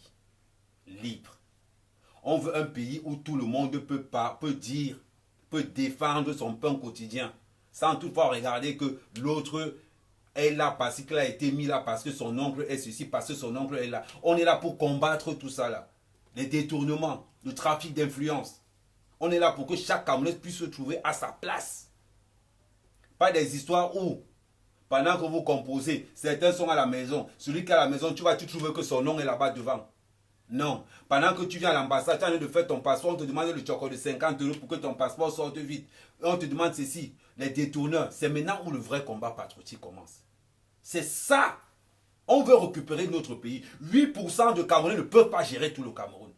libre. On veut un pays où tout le monde peut dire, peut défendre son pain quotidien, sans toutefois regarder que l'autre est là parce qu'il a été mis là, parce que son oncle est ceci, parce que son oncle est là. On est là pour combattre tout ça là. Les détournements, le trafic d'influence. On est là pour que chaque Camerounais puisse se trouver à sa place. Pas des histoires où, pendant que vous composez, certains sont à la maison. Celui qui est à la maison, tu trouves que son nom est là-bas devant. Non. Pendant que tu viens à l'ambassade, tu as envie de faire ton passeport, on te demande le chocolat de 50 € pour que ton passeport sorte vite. On te demande ceci. Les détourneurs, c'est maintenant où le vrai combat patriotique commence. C'est ça. On veut récupérer notre pays. 8% de Camerounais ne peuvent pas gérer tout le Cameroun.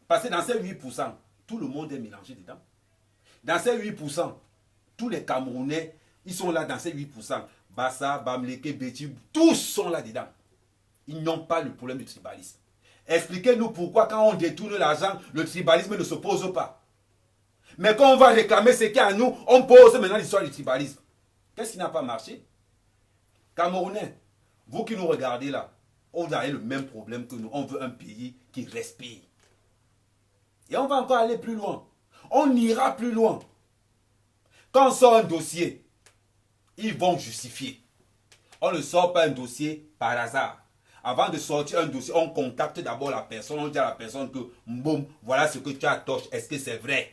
Parce que dans ces 8%, tout le monde est mélangé dedans. Dans ces 8%, tous les Camerounais, ils sont là dans ces 8%. Bassa, Bamleke, Béti, tous sont là dedans. Ils n'ont pas le problème du tribalisme. Expliquez-nous pourquoi quand on détourne l'argent, le tribalisme ne se pose pas. Mais quand on va réclamer ce qui est à nous, on pose maintenant l'histoire du tribalisme. Qu'est-ce qui n'a pas marché? Camerounais, vous qui nous regardez là, on a le même problème que nous. On veut un pays qui respire. Et on va encore aller plus loin. On ira plus loin. Quand on sort un dossier, ils vont justifier. On ne sort pas un dossier par hasard. Avant de sortir un dossier, on contacte d'abord la personne. On dit à la personne que, boum, voilà ce que tu as torché. Est-ce que c'est vrai?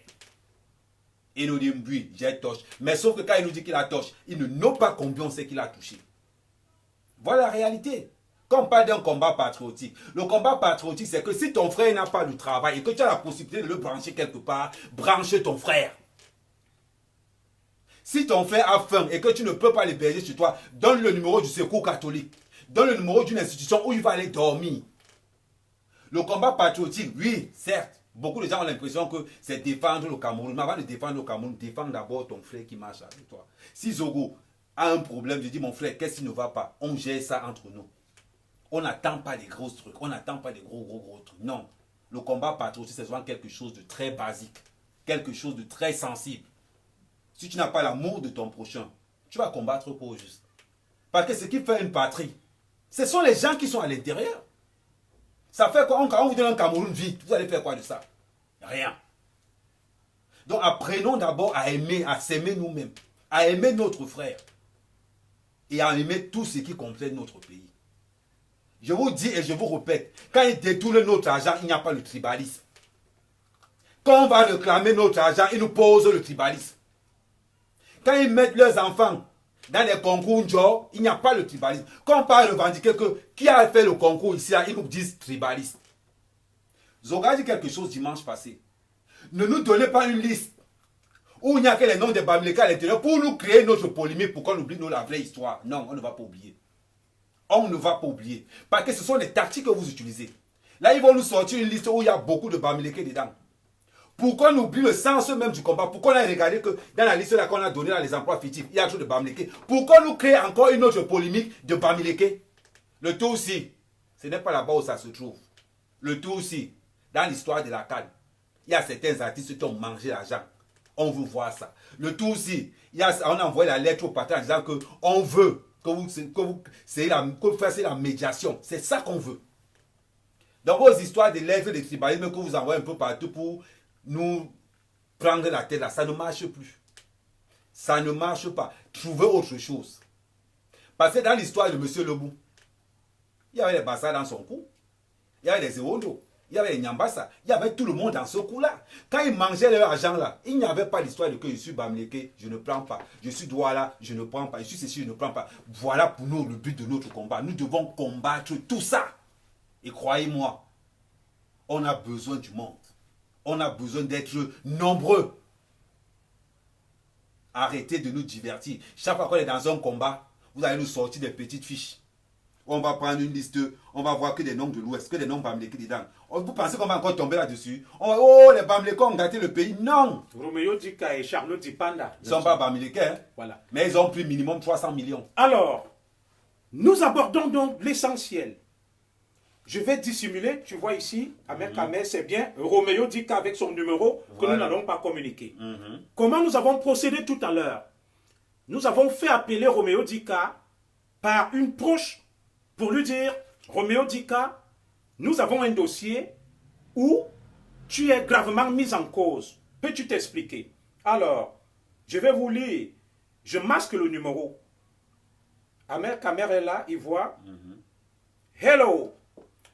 Il nous dit, oui, j'ai torché. Mais sauf que quand il nous dit qu'il a torché, il ne note pas combien on sait qu'il a touché. Voilà la réalité. Quand on parle d'un combat patriotique, le combat patriotique, c'est que si ton frère n'a pas de travail et que tu as la possibilité de le brancher quelque part, branche ton frère. Si ton frère a faim et que tu ne peux pas l'héberger chez toi, donne le numéro du secours catholique. Donne le numéro d'une institution où il va aller dormir. Le combat patriotique, oui, certes, beaucoup de gens ont l'impression que c'est défendre le Cameroun. Mais avant de défendre le Cameroun, défends d'abord ton frère qui marche avec toi. Si Zogo a un problème, je dis mon frère, qu'est-ce qui ne va pas? On gère ça entre nous. On n'attend pas des gros trucs, on n'attend pas des gros trucs. Non, le combat patriotique, c'est souvent quelque chose de très basique, quelque chose de très sensible. Si tu n'as pas l'amour de ton prochain, tu vas combattre pour juste. Parce que ce qui fait une patrie, ce sont les gens qui sont à l'intérieur. Ça fait quoi? Quand on vous donne un Cameroun vide, vous allez faire quoi de ça? Rien. Donc apprenons d'abord à aimer, à s'aimer nous-mêmes, à aimer notre frère et à aimer tout ce qui complète notre pays. Je vous dis et je vous répète, quand ils détournent notre argent, il n'y a pas le tribalisme. Quand on va réclamer notre argent, ils nous posent le tribalisme. Quand ils mettent leurs enfants dans les concours, il n'y a pas le tribalisme. Quand on parle revendiquer que qui a fait le concours ici, ils nous disent tribaliste. Zoga dit quelque chose dimanche passé. Ne nous donnez pas une liste où il n'y a que les noms des Bamileke à l'intérieur pour nous créer notre polémique pour qu'on oublie la vraie histoire. Non, on ne va pas oublier. On ne va pas oublier. Parce que ce sont les tactiques que vous utilisez. Là, ils vont nous sortir une liste où il y a beaucoup de Bamileke dedans. Pourquoi on oublie le sens même du combat? Pourquoi on a regardé que dans la liste là qu'on a donné dans les emplois fictifs, il y a trop de Bamileke? Pourquoi nous créer encore une autre polémique de Bamileke? Le tout aussi, ce n'est pas là-bas où ça se trouve. Le tout aussi, dans l'histoire de la CAN, il y a certains artistes qui ont mangé l'argent. On veut voir ça. Le tout aussi, on a envoyé la lettre au patron en disant qu'on veut que vous fassiez la médiation. C'est ça qu'on veut. Dans vos histoires de lettres de tribalisme que vous envoyez un peu partout pour nous prendre la tête là, ça ne marche plus. Ça ne marche pas. Trouvez autre chose. Parce que dans l'histoire de M. Lebou, il y avait les Bassa dans son cou. Il y avait les Ewondo. il y avait Nyambassa, il y avait tout le monde dans ce coup-là. Quand ils mangeaient leur argent là, il n'y avait pas l'histoire de que je suis Bamileke, je ne prends pas. Je suis Douala, je ne prends pas. Je suis ceci, je ne prends pas. Voilà pour nous le but de notre combat. Nous devons combattre tout ça. Et croyez-moi, on a besoin du monde. On a besoin d'être nombreux. Arrêtez de nous divertir. Chaque fois qu'on est dans un combat, vous allez nous sortir des petites fiches. On va prendre une liste, on va voir que des noms de l'Ouest, que des noms Bamileke dedans. Vous pensez qu'on va encore tomber là-dessus? Oh, les Bamileke ont gâté le pays. Non! Roméo Dika et Charles Dipanda. Ils ne sont pas Bamileke, hein? Voilà. Mais ils ont pris minimum 300 millions. Alors, nous abordons donc l'essentiel. Je vais dissimuler, tu vois ici, Ahmed Kamer, c'est bien, Roméo Dika avec son numéro que nous n'allons pas communiquer. Comment nous avons procédé tout à l'heure? Nous avons fait appeler Roméo Dika par une proche pour lui dire, Roméo Dika, nous avons un dossier où tu es gravement mis en cause. Peux-tu t'expliquer? Alors, je vais vous lire. Je masque le numéro. Ahmed Kamer est là, il voit. Hello,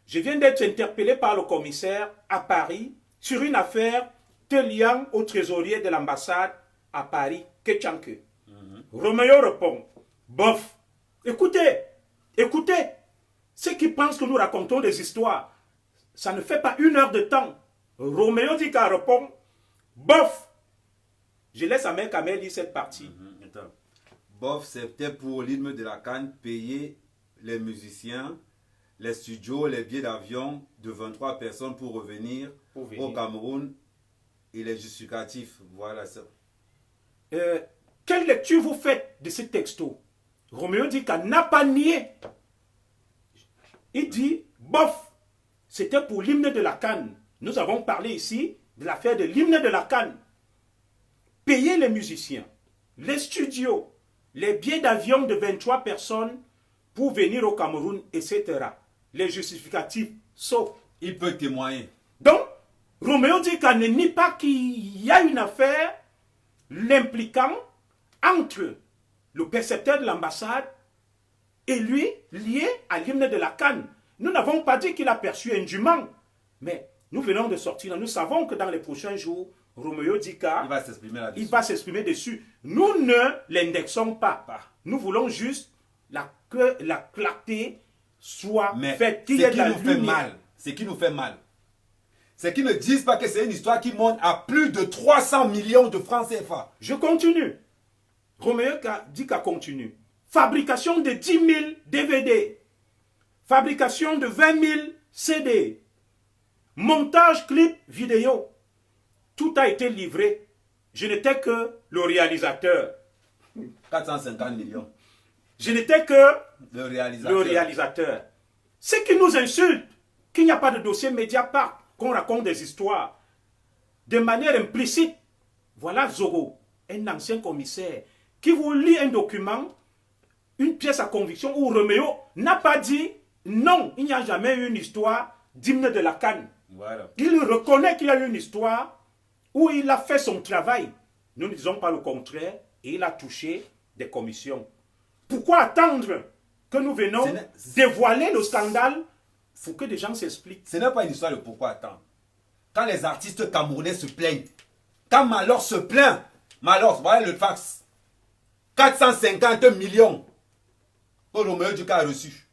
je viens d'être interpellé par le commissaire à Paris sur une affaire te liant au trésorier de l'ambassade à Paris, Ketchanke. Roméo répond, bof, écoutez, ceux qui pensent que nous racontons des histoires, ça ne fait pas 1 heure de temps. Roméo Dika répond, bof. Je laisse Ahmed Kamer lire cette partie. Bof, c'était pour l'hymne de la Cannes, payer les musiciens, les studios, les billets d'avion de 23 personnes pour revenir au Cameroun et les justificatifs. Voilà ça. Quelle lecture vous faites de ce texto? Roméo Dika n'a pas nié. Il dit, bof, c'était pour l'hymne de la Cannes. Nous avons parlé ici de l'affaire de l'hymne de la Cannes. Payer les musiciens, les studios, les billets d'avion de 23 personnes pour venir au Cameroun, etc. Les justificatifs sauf. Il peut témoigner. Donc, Roméo Dika ne nie pas qu'il y a une affaire l'impliquant entre le percepteur de l'ambassade et lui lié à l'hymne de la Cannes. Nous n'avons pas dit qu'il a perçu indûment, mais nous venons de sortir. Nous savons que dans les prochains jours, Roméo Dika il va s'exprimer dessus. Nous ne l'indexons pas. Nous voulons juste que la clarté soit faite. Ce qui nous fait mal, c'est qu'ils ne disent pas que c'est une histoire qui monte à plus de 300 millions de francs CFA. Je continue. Roméo Dika continue. Fabrication de 10 000 DVD. Fabrication de 20 000 CD. Montage clip vidéo. Tout a été livré. Je n'étais que le réalisateur. 450 millions. Je n'étais que le réalisateur. Ce qui nous insulte, qu'il n'y a pas de dossier Mediapart, qu'on raconte des histoires de manière implicite. Voilà Zoro, un ancien commissaire, qui vous lit un document, une pièce à conviction où Roméo n'a pas dit non, il n'y a jamais eu une histoire d'hymne de la Cannes. Voilà. Il reconnaît qu'il y a eu une histoire où il a fait son travail. Nous ne disons pas le contraire et il a touché des commissions. Pourquoi attendre que nous venons dévoiler le scandale? Il faut que des gens s'expliquent. Ce n'est pas une histoire de pourquoi attendre. Quand les artistes camerounais se plaignent, quand Malor se plaint, Malor, voilà le fax, 450 millions que Roméo Dika a reçu.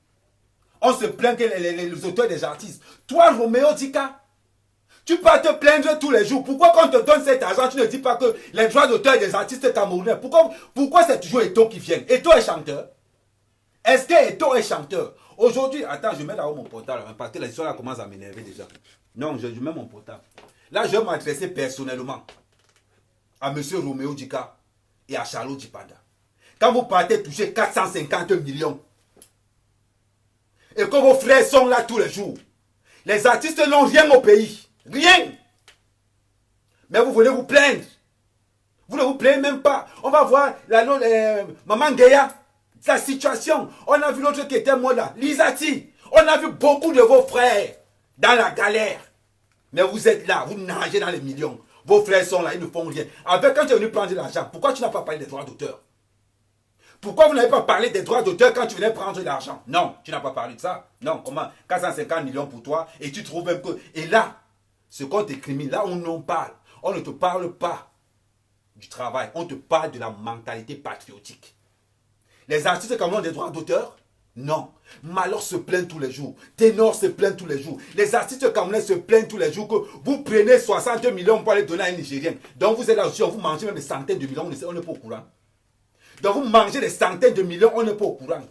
On se plaint que les auteurs des artistes. Toi, Roméo Dika, tu peux te plaindre tous les jours. Pourquoi quand on te donne cet argent, tu ne dis pas que les droits d'auteur des artistes camerounais, pourquoi c'est toujours Eto qui vient? Eto est chanteur. Est-ce que Eto est chanteur? Aujourd'hui, attends, je mets là-haut mon portable, parce que l'histoire là commence à m'énerver déjà. Non, je mets mon portable. Là, je vais m'adresser personnellement à M. Roméo Dika et à Charles Dipanda. Quand vous partez toucher 450 millions, et que vos frères sont là tous les jours, les artistes n'ont rien au pays. Rien. Mais vous voulez vous plaindre. Vous ne vous plaignez même pas. On va voir Maman Guéa, sa situation. On a vu l'autre qui était moi là, Lisati. On a vu beaucoup de vos frères dans la galère. Mais vous êtes là, vous nagez dans les millions. Vos frères sont là, ils ne font rien. Avec quand tu es venu prendre l'argent, pourquoi tu n'as pas parlé des droits d'auteur? Pourquoi vous n'avez pas parlé des droits d'auteur quand tu venais prendre l'argent? Non, tu n'as pas parlé de ça. Non, comment? 450 millions pour toi et tu trouves même que... Et là, ce qu'on t'écrimine, là on en parle. On ne te parle pas du travail, on te parle de la mentalité patriotique. Les artistes comme ont des droits d'auteur? Non. Malheur se plaint tous les jours. Ténor se plaint tous les jours. Les artistes camerounais se plaignent tous les jours que vous prenez 60 millions pour aller donner à un Nigérien. Donc vous êtes là aussi, vous mangez même des centaines de millions, on n'est pas au courant. Donc vous mangez des centaines de millions, on n'est pas au courant.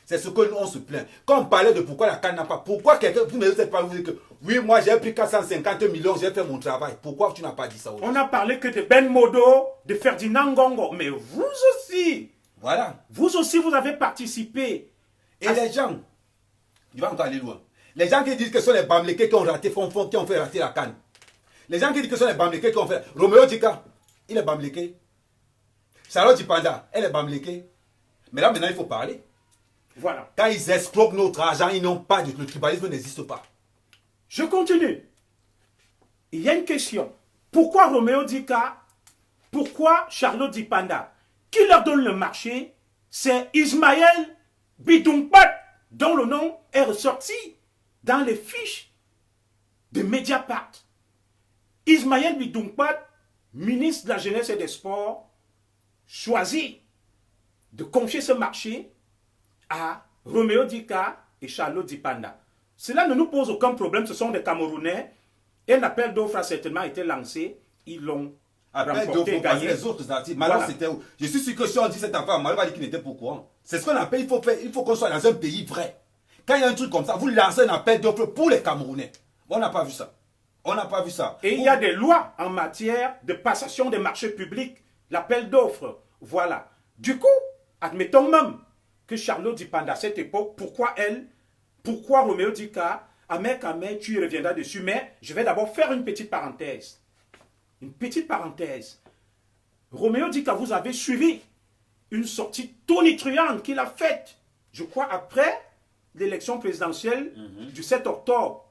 C'est ce que nous on se plaint. Quand on parlait de pourquoi la canne n'a pas, pourquoi quelqu'un, vous ne savez pas, vous dites que oui, moi j'ai pris 450 millions, j'ai fait mon travail. Pourquoi tu n'as pas dit ça aussi? On a parlé que de Ben Modo, de Ferdinand Ngongo, mais vous aussi. Voilà. Vous aussi, vous avez participé. Et les gens, tu vas encore aller loin. Les gens qui disent que ce sont les Bamlékés qui ont raté, qui ont fait rater la canne. Les gens qui disent que ce sont les Bamlékés qui ont fait. Roméo Dika, il est Bamléké. Charlotte Dipanda, elle est Bamléké. Mais là maintenant il faut parler. Voilà. Quand ils escroquent notre argent, ils n'ont pas de. Le tribalisme n'existe pas. Je continue. Il y a une question. Pourquoi Roméo Dika? Pourquoi Charlotte Dipanda? Qui leur donne le marché? C'est Ismaël Bidounkpat, dont le nom est ressorti dans les fiches de Mediapart. Ismaël Bidounkpat, ministre de la Jeunesse et des Sports, choisit de confier ce marché à Roméo Dika et Charlotte Dipanda. Cela ne nous pose aucun problème, ce sont des Camerounais. Un appel d'offres a certainement été lancé, ils l'ont remporté, gagné. Les autres artistes, voilà. Je suis sûr que si on dit cette affaire, Malo va dire qu'il n'était pas au courant. C'est ce qu'on appelle, il faut qu'on soit dans un pays vrai. Quand il y a un truc comme ça, vous lancez un appel d'offres pour les Camerounais. On n'a pas vu ça. On n'a pas vu ça. Et il y a des lois en matière de passation des marchés publics, l'appel d'offres. Voilà. Du coup, admettons même que Charlotte Dipanda, à cette époque, pourquoi Roméo Dika, Ahmed Kamer, tu y reviendras dessus, mais je vais d'abord faire une petite parenthèse. Une petite parenthèse. Roméo Dika, vous avez suivi une sortie tonitruante qu'il a faite, je crois, après l'élection présidentielle du 7 octobre.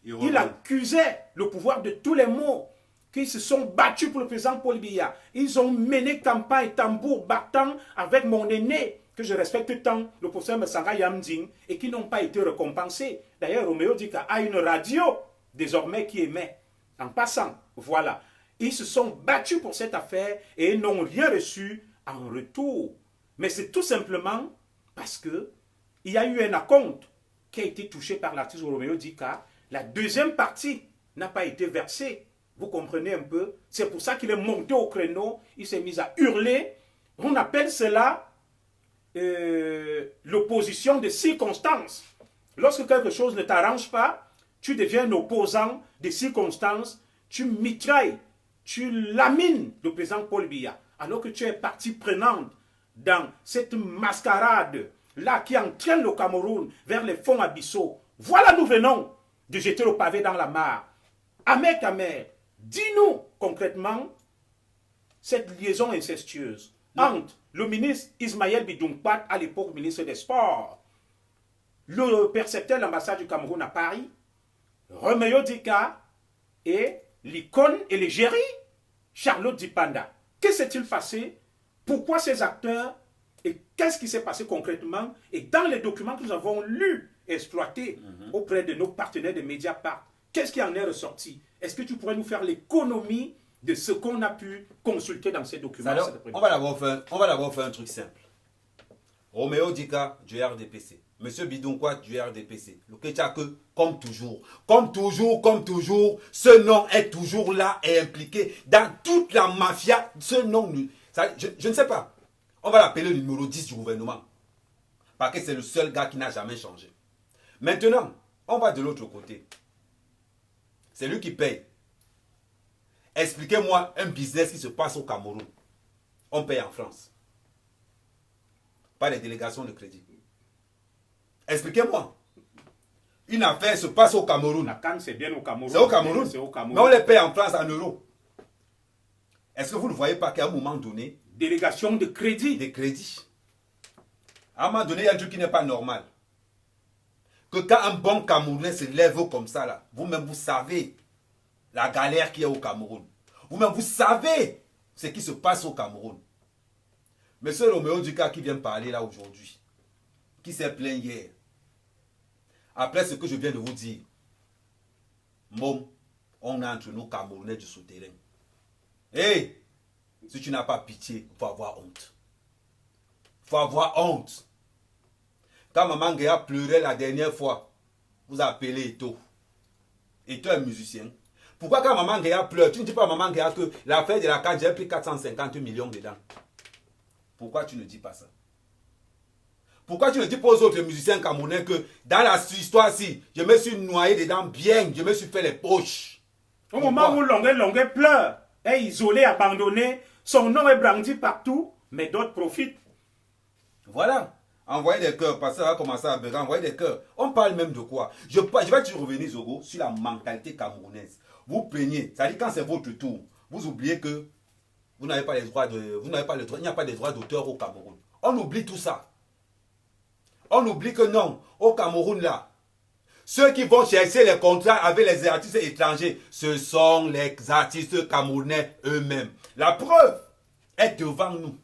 Il accusait le pouvoir de tous les maux, qu'ils se sont battus pour le président Paul Biya. Ils ont mené campagne tambour battant avec mon aîné, que je respecte tant, le professeur Messanga Yamding, et qui n'ont pas été récompensés. D'ailleurs, Roméo Dika a une radio, désormais, qui émet. En passant, voilà. Ils se sont battus pour cette affaire et n'ont rien reçu en retour. Mais c'est tout simplement parce que il y a eu un acompte qui a été touché par l'artiste Roméo Dika. La deuxième partie n'a pas été versée. Vous comprenez un peu? C'est pour ça qu'il est monté au créneau, il s'est mis à hurler. On appelle cela l'opposition de circonstances. Lorsque quelque chose ne t'arrange pas, tu deviens un opposant des circonstances, tu mitrailles, tu lamines le président Paul Biya, alors que tu es partie prenante dans cette mascarade-là qui entraîne le Cameroun vers les fonds abyssaux. Voilà, nous venons de jeter le pavé dans la mare. Ahmed Kamer, dis-nous concrètement cette liaison incestueuse entre le ministre Ismaël Bidounkpat, à l'époque ministre des Sports, le percepteur de l'ambassade du Cameroun à Paris, Roméo Dika et l'icône et l'égérie Charlotte Dipanda. Que s'est-il passé? Pourquoi ces acteurs? Et qu'est-ce qui s'est passé concrètement? Et dans les documents que nous avons lus et exploités auprès de nos partenaires de Mediapart, qu'est-ce qui en est ressorti? Est-ce que tu pourrais nous faire l'économie de ce qu'on a pu consulter dans ces documents? Alors, on va d'abord faire un truc simple. Roméo Dika du RDPC. Monsieur Bidounkpat du RDPC. Le Ketchake, comme toujours, ce nom est toujours là et impliqué dans toute la mafia. Ce nom, je ne sais pas. On va l'appeler le numéro 10 du gouvernement. Parce que c'est le seul gars qui n'a jamais changé. Maintenant, on va de l'autre côté. C'est lui qui paye. Expliquez-moi un business qui se passe au Cameroun. On paye en France. Pas les délégations de crédit. Expliquez-moi. Une affaire se passe au Cameroun. La canne, c'est bien au Cameroun. C'est au Cameroun. Mais on les paye en France en euros. Est-ce que vous ne voyez pas qu'à un moment donné... Délégation de crédit. Des crédits. À un moment donné, il y a un truc qui n'est pas normal. Que quand un bon Camerounais se lève comme ça, là, vous-même, vous savez la galère qu'il y a au Cameroun. Vous-même, vous savez ce qui se passe au Cameroun. Monsieur Roméo Duka qui vient parler là aujourd'hui, qui s'est plaint hier, après ce que je viens de vous dire, Mom, on est entre nous Camerounais du souterrain. Hé, si tu n'as pas pitié, il faut avoir honte. Il faut avoir honte. Quand Maman Guéa pleurait la dernière fois, vous appelez Eto. Eto est musicien. Pourquoi quand Maman Guéa pleure, tu ne dis pas à Maman Guéa que l'affaire de la CAN, j'ai pris 450 millions dedans? Pourquoi tu ne dis pas ça? Pourquoi tu ne dis pas aux autres musiciens camerounais que dans la histoire-ci, je me suis noyé dedans bien, je me suis fait les poches? Au moment où Longuet pleure, est isolé, abandonné, son nom est brandi partout, mais d'autres profitent. Voilà. Envoyez des cœurs, parce que ça va commencer à bérer, envoyez des cœurs. On parle même de quoi? Je vais te revenir, Zogo, sur la mentalité camerounaise. Vous plaignez, c'est-à-dire quand c'est votre tour, vous oubliez que vous n'avez pas les droits de. Vous n'avez pas le droit, il n'y a pas de droits d'auteur au Cameroun. On oublie tout ça. On oublie que non, au Cameroun là, ceux qui vont chercher les contrats avec les artistes étrangers, ce sont les artistes camerounais eux-mêmes. La preuve est devant nous.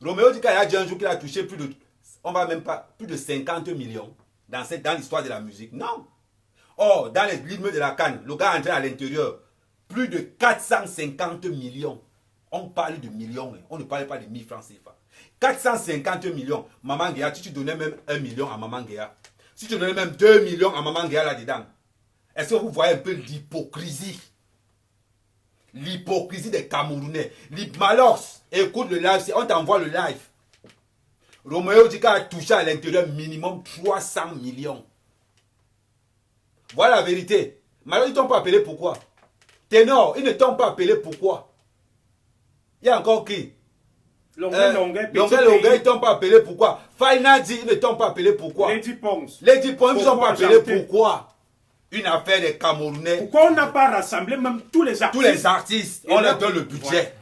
Roméo Duka a dit un jour qu'il a touché plus de 50 millions dans l'histoire de la musique. Non. Or, dans les rythmes de la canne, le gars est entré à l'intérieur. Plus de 450 millions. On parle de millions, on ne parle pas de 1000 francs CFA. 450 millions. Maman Guéa, si tu donnais même 1 million à Maman Guéa, si tu donnais même 2 millions à Maman Guéa là-dedans, est-ce que vous voyez un peu l'hypocrisie? L'hypocrisie des Camerounais. Malox, écoute le live, on t'envoie le live. Roméo Duka a touché à l'intérieur minimum 300 millions. Voilà la vérité. Malox, ils ne t'ont pas appelé pourquoi? Ténor, ils ne t'ont pas appelé pourquoi? Il y a encore qui? Longuet, ils ne t'ont pas appelé pourquoi? Fainadi, ils ne t'ont pas appelé pourquoi? Lady Pons, ils ne t'ont pas appelé pourquoi? Une affaire des Camerounais. Pourquoi on n'a pas rassemblé même tous les artistes? Tous les artistes, on leur donne le budget.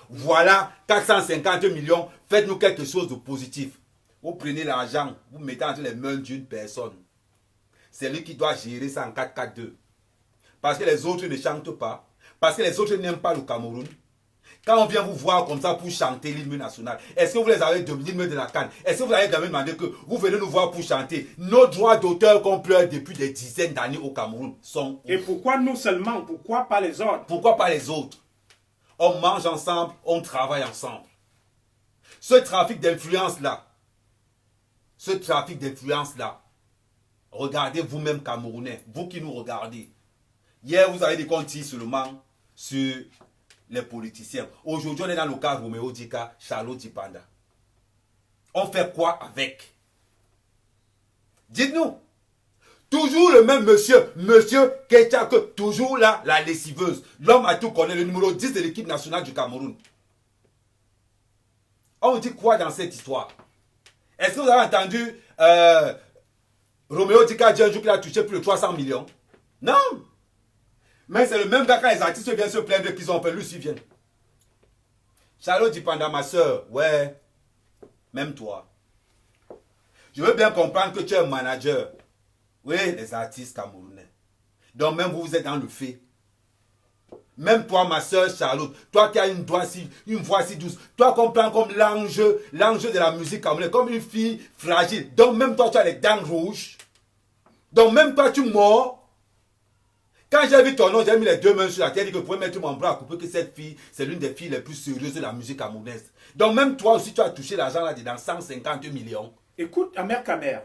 Voilà, 450 millions, faites-nous quelque chose de positif. Vous prenez l'argent, vous mettez entre les mains d'une personne. C'est lui qui doit gérer ça en 4-4-2. Parce que les autres ne chantent pas. Parce que les autres n'aiment pas le Cameroun. Quand on vient vous voir comme ça pour chanter l'hymne national, est-ce que vous les avez demandé l'hymne de la CAN? Est-ce que vous avez demandé que vous venez nous voir pour chanter? Nos droits d'auteur qu'on pleure depuis des dizaines d'années au Cameroun sont... Et pourquoi nous seulement? Pourquoi pas les autres? Pourquoi pas les autres? On mange ensemble, on travaille ensemble. Ce trafic d'influence-là, regardez vous-même Camerounais, vous qui nous regardez. Hier, vous avez dit qu'on tire seulement sur les politiciens. Aujourd'hui, on est dans le cas Roméo Duka, Charlot Dipanda. On fait quoi avec? Dites-nous. Toujours le même monsieur Ketchak, toujours là, la lessiveuse. L'homme à tout connaît, le numéro 10 de l'équipe nationale du Cameroun. On dit quoi dans cette histoire? Est-ce que vous avez entendu Roméo Duka dit un jour qu'il a touché plus de 300 millions? Non. Mais c'est le même gars quand les artistes viennent se plaindre qu'ils ont fait, lui s'y viennent. Charlot Dipanda, ma soeur, ouais, même toi. Je veux bien comprendre que tu es un manager. Oui, les artistes camerounais. Donc même vous êtes dans le fait. Même toi, ma soeur Charlotte, toi qui as une voix si douce, toi comprends comme l'ange de la musique camerounaise, comme une fille fragile. Donc même toi, tu as les dents rouges. Donc même toi, tu mords. Quand j'ai vu ton nom, j'ai mis les deux mains sur la tête et que je pouvais mettre mon bras à couper que cette fille, c'est l'une des filles les plus sérieuses de la musique camerounaise. Donc même toi aussi, tu as touché l'argent là-dedans, 150 millions. Écoute, Amer Kamer,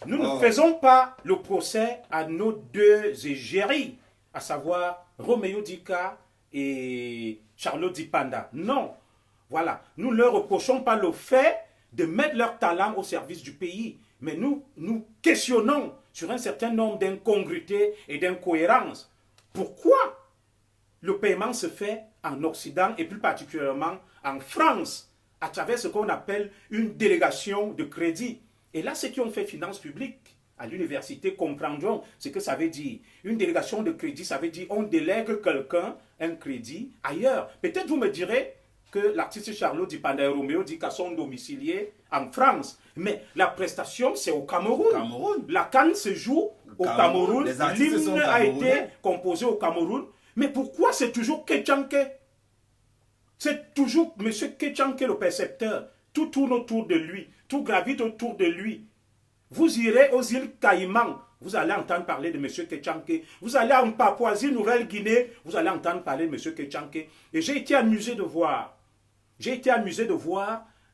nous ne faisons pas le procès à nos deux égéries, à savoir Roméo Duka et Charlot Dipanda. Non. Voilà. Nous ne leur reprochons pas le fait de mettre leur talent au service du pays. Mais nous questionnons sur un certain nombre d'incongruités et d'incohérences. Pourquoi le paiement se fait en Occident et plus particulièrement en France à travers ce qu'on appelle une délégation de crédit? Et là, ceux qui ont fait finance publique à l'université comprendront ce que ça veut dire. Une délégation de crédit, ça veut dire on délègue quelqu'un un crédit ailleurs. Peut-être vous me direz que l'artiste Charlot Dipanda et Roméo Duka sont domiciliés en France. Mais la prestation, c'est au Cameroun. La CAN se joue au Cameroun. L'hymne a été composé au Cameroun. Mais pourquoi c'est toujours Ketchanke? C'est toujours M. Ketchan qui est le percepteur. Tout tourne autour de lui. Tout gravite autour de lui. Vous irez aux îles Caïmans, vous allez entendre parler de M. Ketchanke. Vous allez en Papouasie-Nouvelle-Guinée, vous allez entendre parler de M. Ketchanke. Et j'ai été amusé de voir.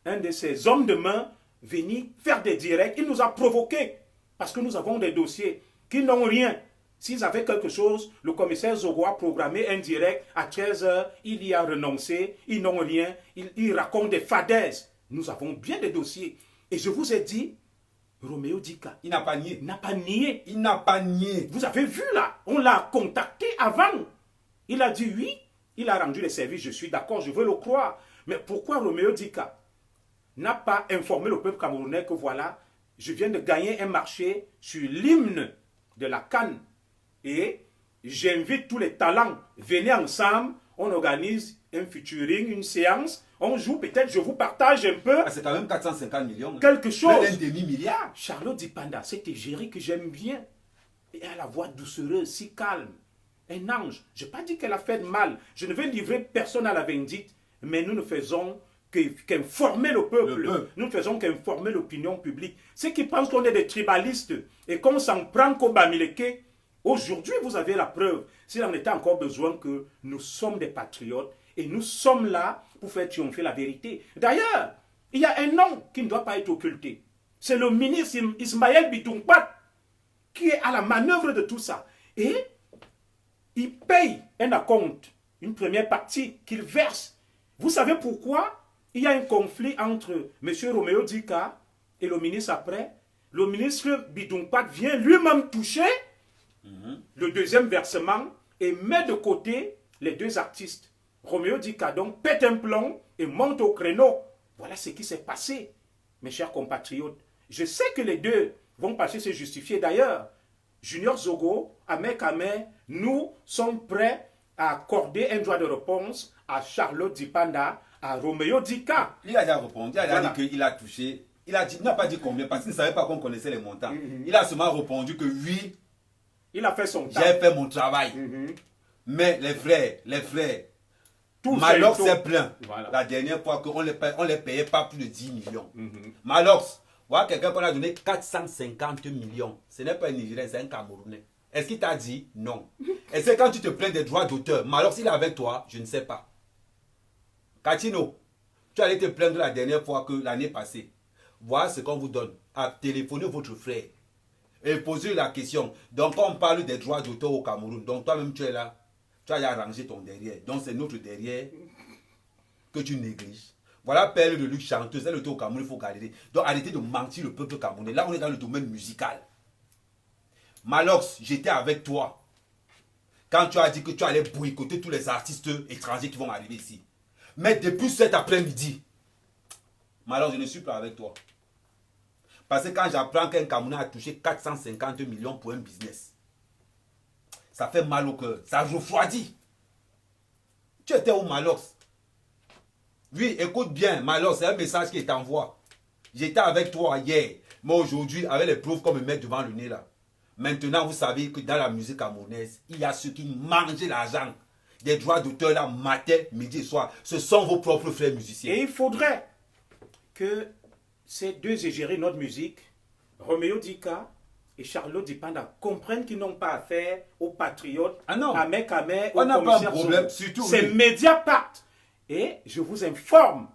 Un de ces hommes de main venir faire des directs. Il nous a provoqués. Parce que nous avons des dossiers qui n'ont rien. S'ils avaient quelque chose, le commissaire Zogo a programmé un direct à 13h. Il y a renoncé. Ils n'ont rien. Ils racontent des fadaises. Nous avons bien des dossiers. Et je vous ai dit, Roméo Dika. Il n'a pas nié. Il n'a pas nié. Il n'a pas nié. Vous avez vu là, on l'a contacté avant. Il a dit oui. Il a rendu les services. Je suis d'accord, je veux le croire. Mais pourquoi Roméo Dika n'a pas informé le peuple camerounais que voilà, je viens de gagner un marché sur l'hymne de la CAN. Et j'invite tous les talents, venez ensemble, on organise un featuring, une séance, on joue, peut-être je vous partage un peu. Ah, c'est quand même 450 millions. Quelque chose. Un demi-milliard. Charlotte Dipanda, cette égérie que j'aime bien. Et elle a la voix doucereuse, si calme. Un ange. Je n'ai pas dit qu'elle a fait de mal. Je ne vais livrer personne à la vindicte, mais nous ne faisons qu'informer le peuple. Nous ne faisons qu'informer l'opinion publique. Ceux qui pensent qu'on est des tribalistes et qu'on s'en prend qu'au Bamileke, aujourd'hui, vous avez la preuve, s'il en était encore besoin, que nous sommes des patriotes et nous sommes là pour faire triompher la vérité. D'ailleurs, il y a un nom qui ne doit pas être occulté. C'est le ministre Ismaël Bitoumpat qui est à la manœuvre de tout ça. Et il paye un acompte, une première partie qu'il verse. Vous savez pourquoi il y a un conflit entre M. Roméo Dika et le ministre après? Le ministre Bitoumpat vient lui-même toucher le deuxième versement et met de côté les deux artistes. Roméo Dika donc pète un plomb et monte au créneau. Voilà ce qui s'est passé, mes chers compatriotes. Je sais que les deux vont passer se justifier. D'ailleurs, Junior Zogo, Ahmed Kamer, nous sommes prêts à accorder un droit de réponse à Charlotte Dipanda, à Roméo Dika. Il a déjà répondu, il a déjà dit qu'il a touché. Il n'a pas dit combien, parce qu'il ne savait pas qu'on connaissait les montants. Il a seulement répondu que oui, il a fait son temps. J'ai fait mon travail. Mais les frères, Malox s'est plaint. Voilà. La dernière fois qu'on les payait pas plus de 10 millions. Malox, voilà quelqu'un qu'on a donné 450 millions. Ce n'est pas un Nigérien, c'est un Camerounais. Est-ce qu'il t'a dit non? Et c'est quand tu te plains des droits d'auteur. Malox, il est avec toi, je ne sais pas. Katino, tu allais te plaindre la dernière fois que l'année passée. Voilà ce qu'on vous donne. À téléphoner votre frère. Et poser la question. Donc, on parle des droits d'auteur au Cameroun. Donc, toi-même, tu es là. Tu as arrangé ton derrière. Donc, c'est notre derrière que tu négliges. Voilà, Pelle de Luc chanteuse. Elle était au Cameroun, il faut garder. Donc, arrêtez de mentir le peuple camerounais. Là, on est dans le domaine musical. Malox, j'étais avec toi. Quand tu as dit que tu allais boycotter tous les artistes étrangers qui vont arriver ici. Mais depuis cet après-midi, Malox, je ne suis pas avec toi. Parce que quand j'apprends qu'un Camerounais a touché 450 millions pour un business, ça fait mal au cœur, ça refroidit. Tu étais où, Malox? Oui, écoute bien, Malox, c'est un message qui t'envoie. J'étais avec toi hier, mais aujourd'hui, avec les preuves qu'on me met devant le nez là. Maintenant, vous savez que dans la musique camerounaise, il y a ceux qui mangent l'argent des droits d'auteur là, matin, midi et soir. Ce sont vos propres frères musiciens. Et il faudrait que ces deux égéries de notre musique, Roméo Dika et Charlotte Dipanda, comprennent qu'ils n'ont pas affaire aux patriotes, à Mekamer, on n'a pas un problème, surtout. C'est Mediapart. Et je vous informe,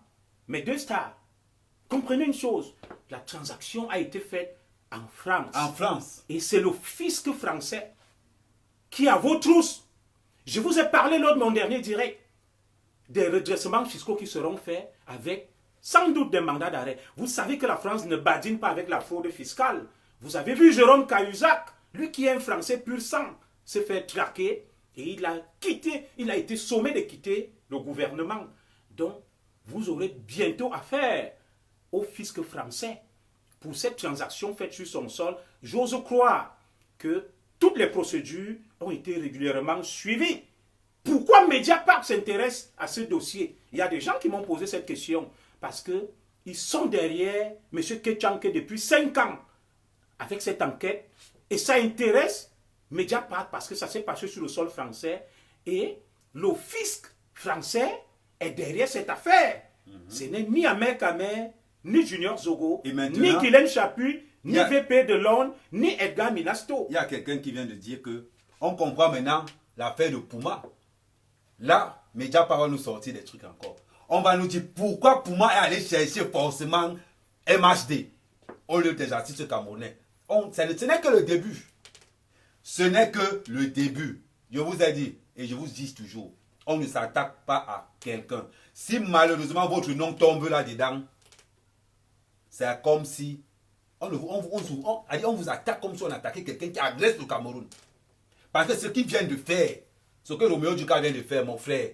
mes deux stars, comprenez une chose, la transaction a été faite en France. En France. Et c'est le fisc français qui a vos trousses. Je vous ai parlé lors de mon dernier direct des redressements fiscaux qui seront faits avec sans doute des mandats d'arrêt. Vous savez que la France ne badine pas avec la fraude fiscale. Vous avez vu Jérôme Cahuzac, lui qui est un Français pur sang, s'est fait traquer et il a été sommé de quitter le gouvernement. Donc, vous aurez bientôt affaire au fisc français pour cette transaction faite sur son sol. J'ose croire que toutes les procédures ont été régulièrement suivies. Pourquoi Mediapart s'intéresse à ce dossier? Il y a des gens qui m'ont posé cette question. Parce qu'ils sont derrière M. Ketchanke depuis 5 ans avec cette enquête. Et ça intéresse Mediapart parce que ça s'est passé sur le sol français. Et le fisc français est derrière cette affaire. Ce n'est ni Amer Kamer, ni Junior Zogo, maintenant, ni Guylaine Chapuis, ni a, VP de Londres, ni Edgar Minasto. Il y a quelqu'un qui vient de dire que on comprend maintenant l'affaire de Puma. Là, Mediapart va nous sortir des trucs encore. On va nous dire pourquoi Puma est allé chercher forcément MHD au lieu des artistes camerounais. Ce n'est que le début. Ce n'est que le début. Je vous ai dit, et je vous dis toujours, on ne s'attaque pas à quelqu'un. Si malheureusement votre nom tombe là-dedans, c'est comme si on vous attaque comme si on attaquait quelqu'un qui agresse le Cameroun. Parce que ce qu'ils viennent de faire, ce que Roméo Duka vient de faire, mon frère,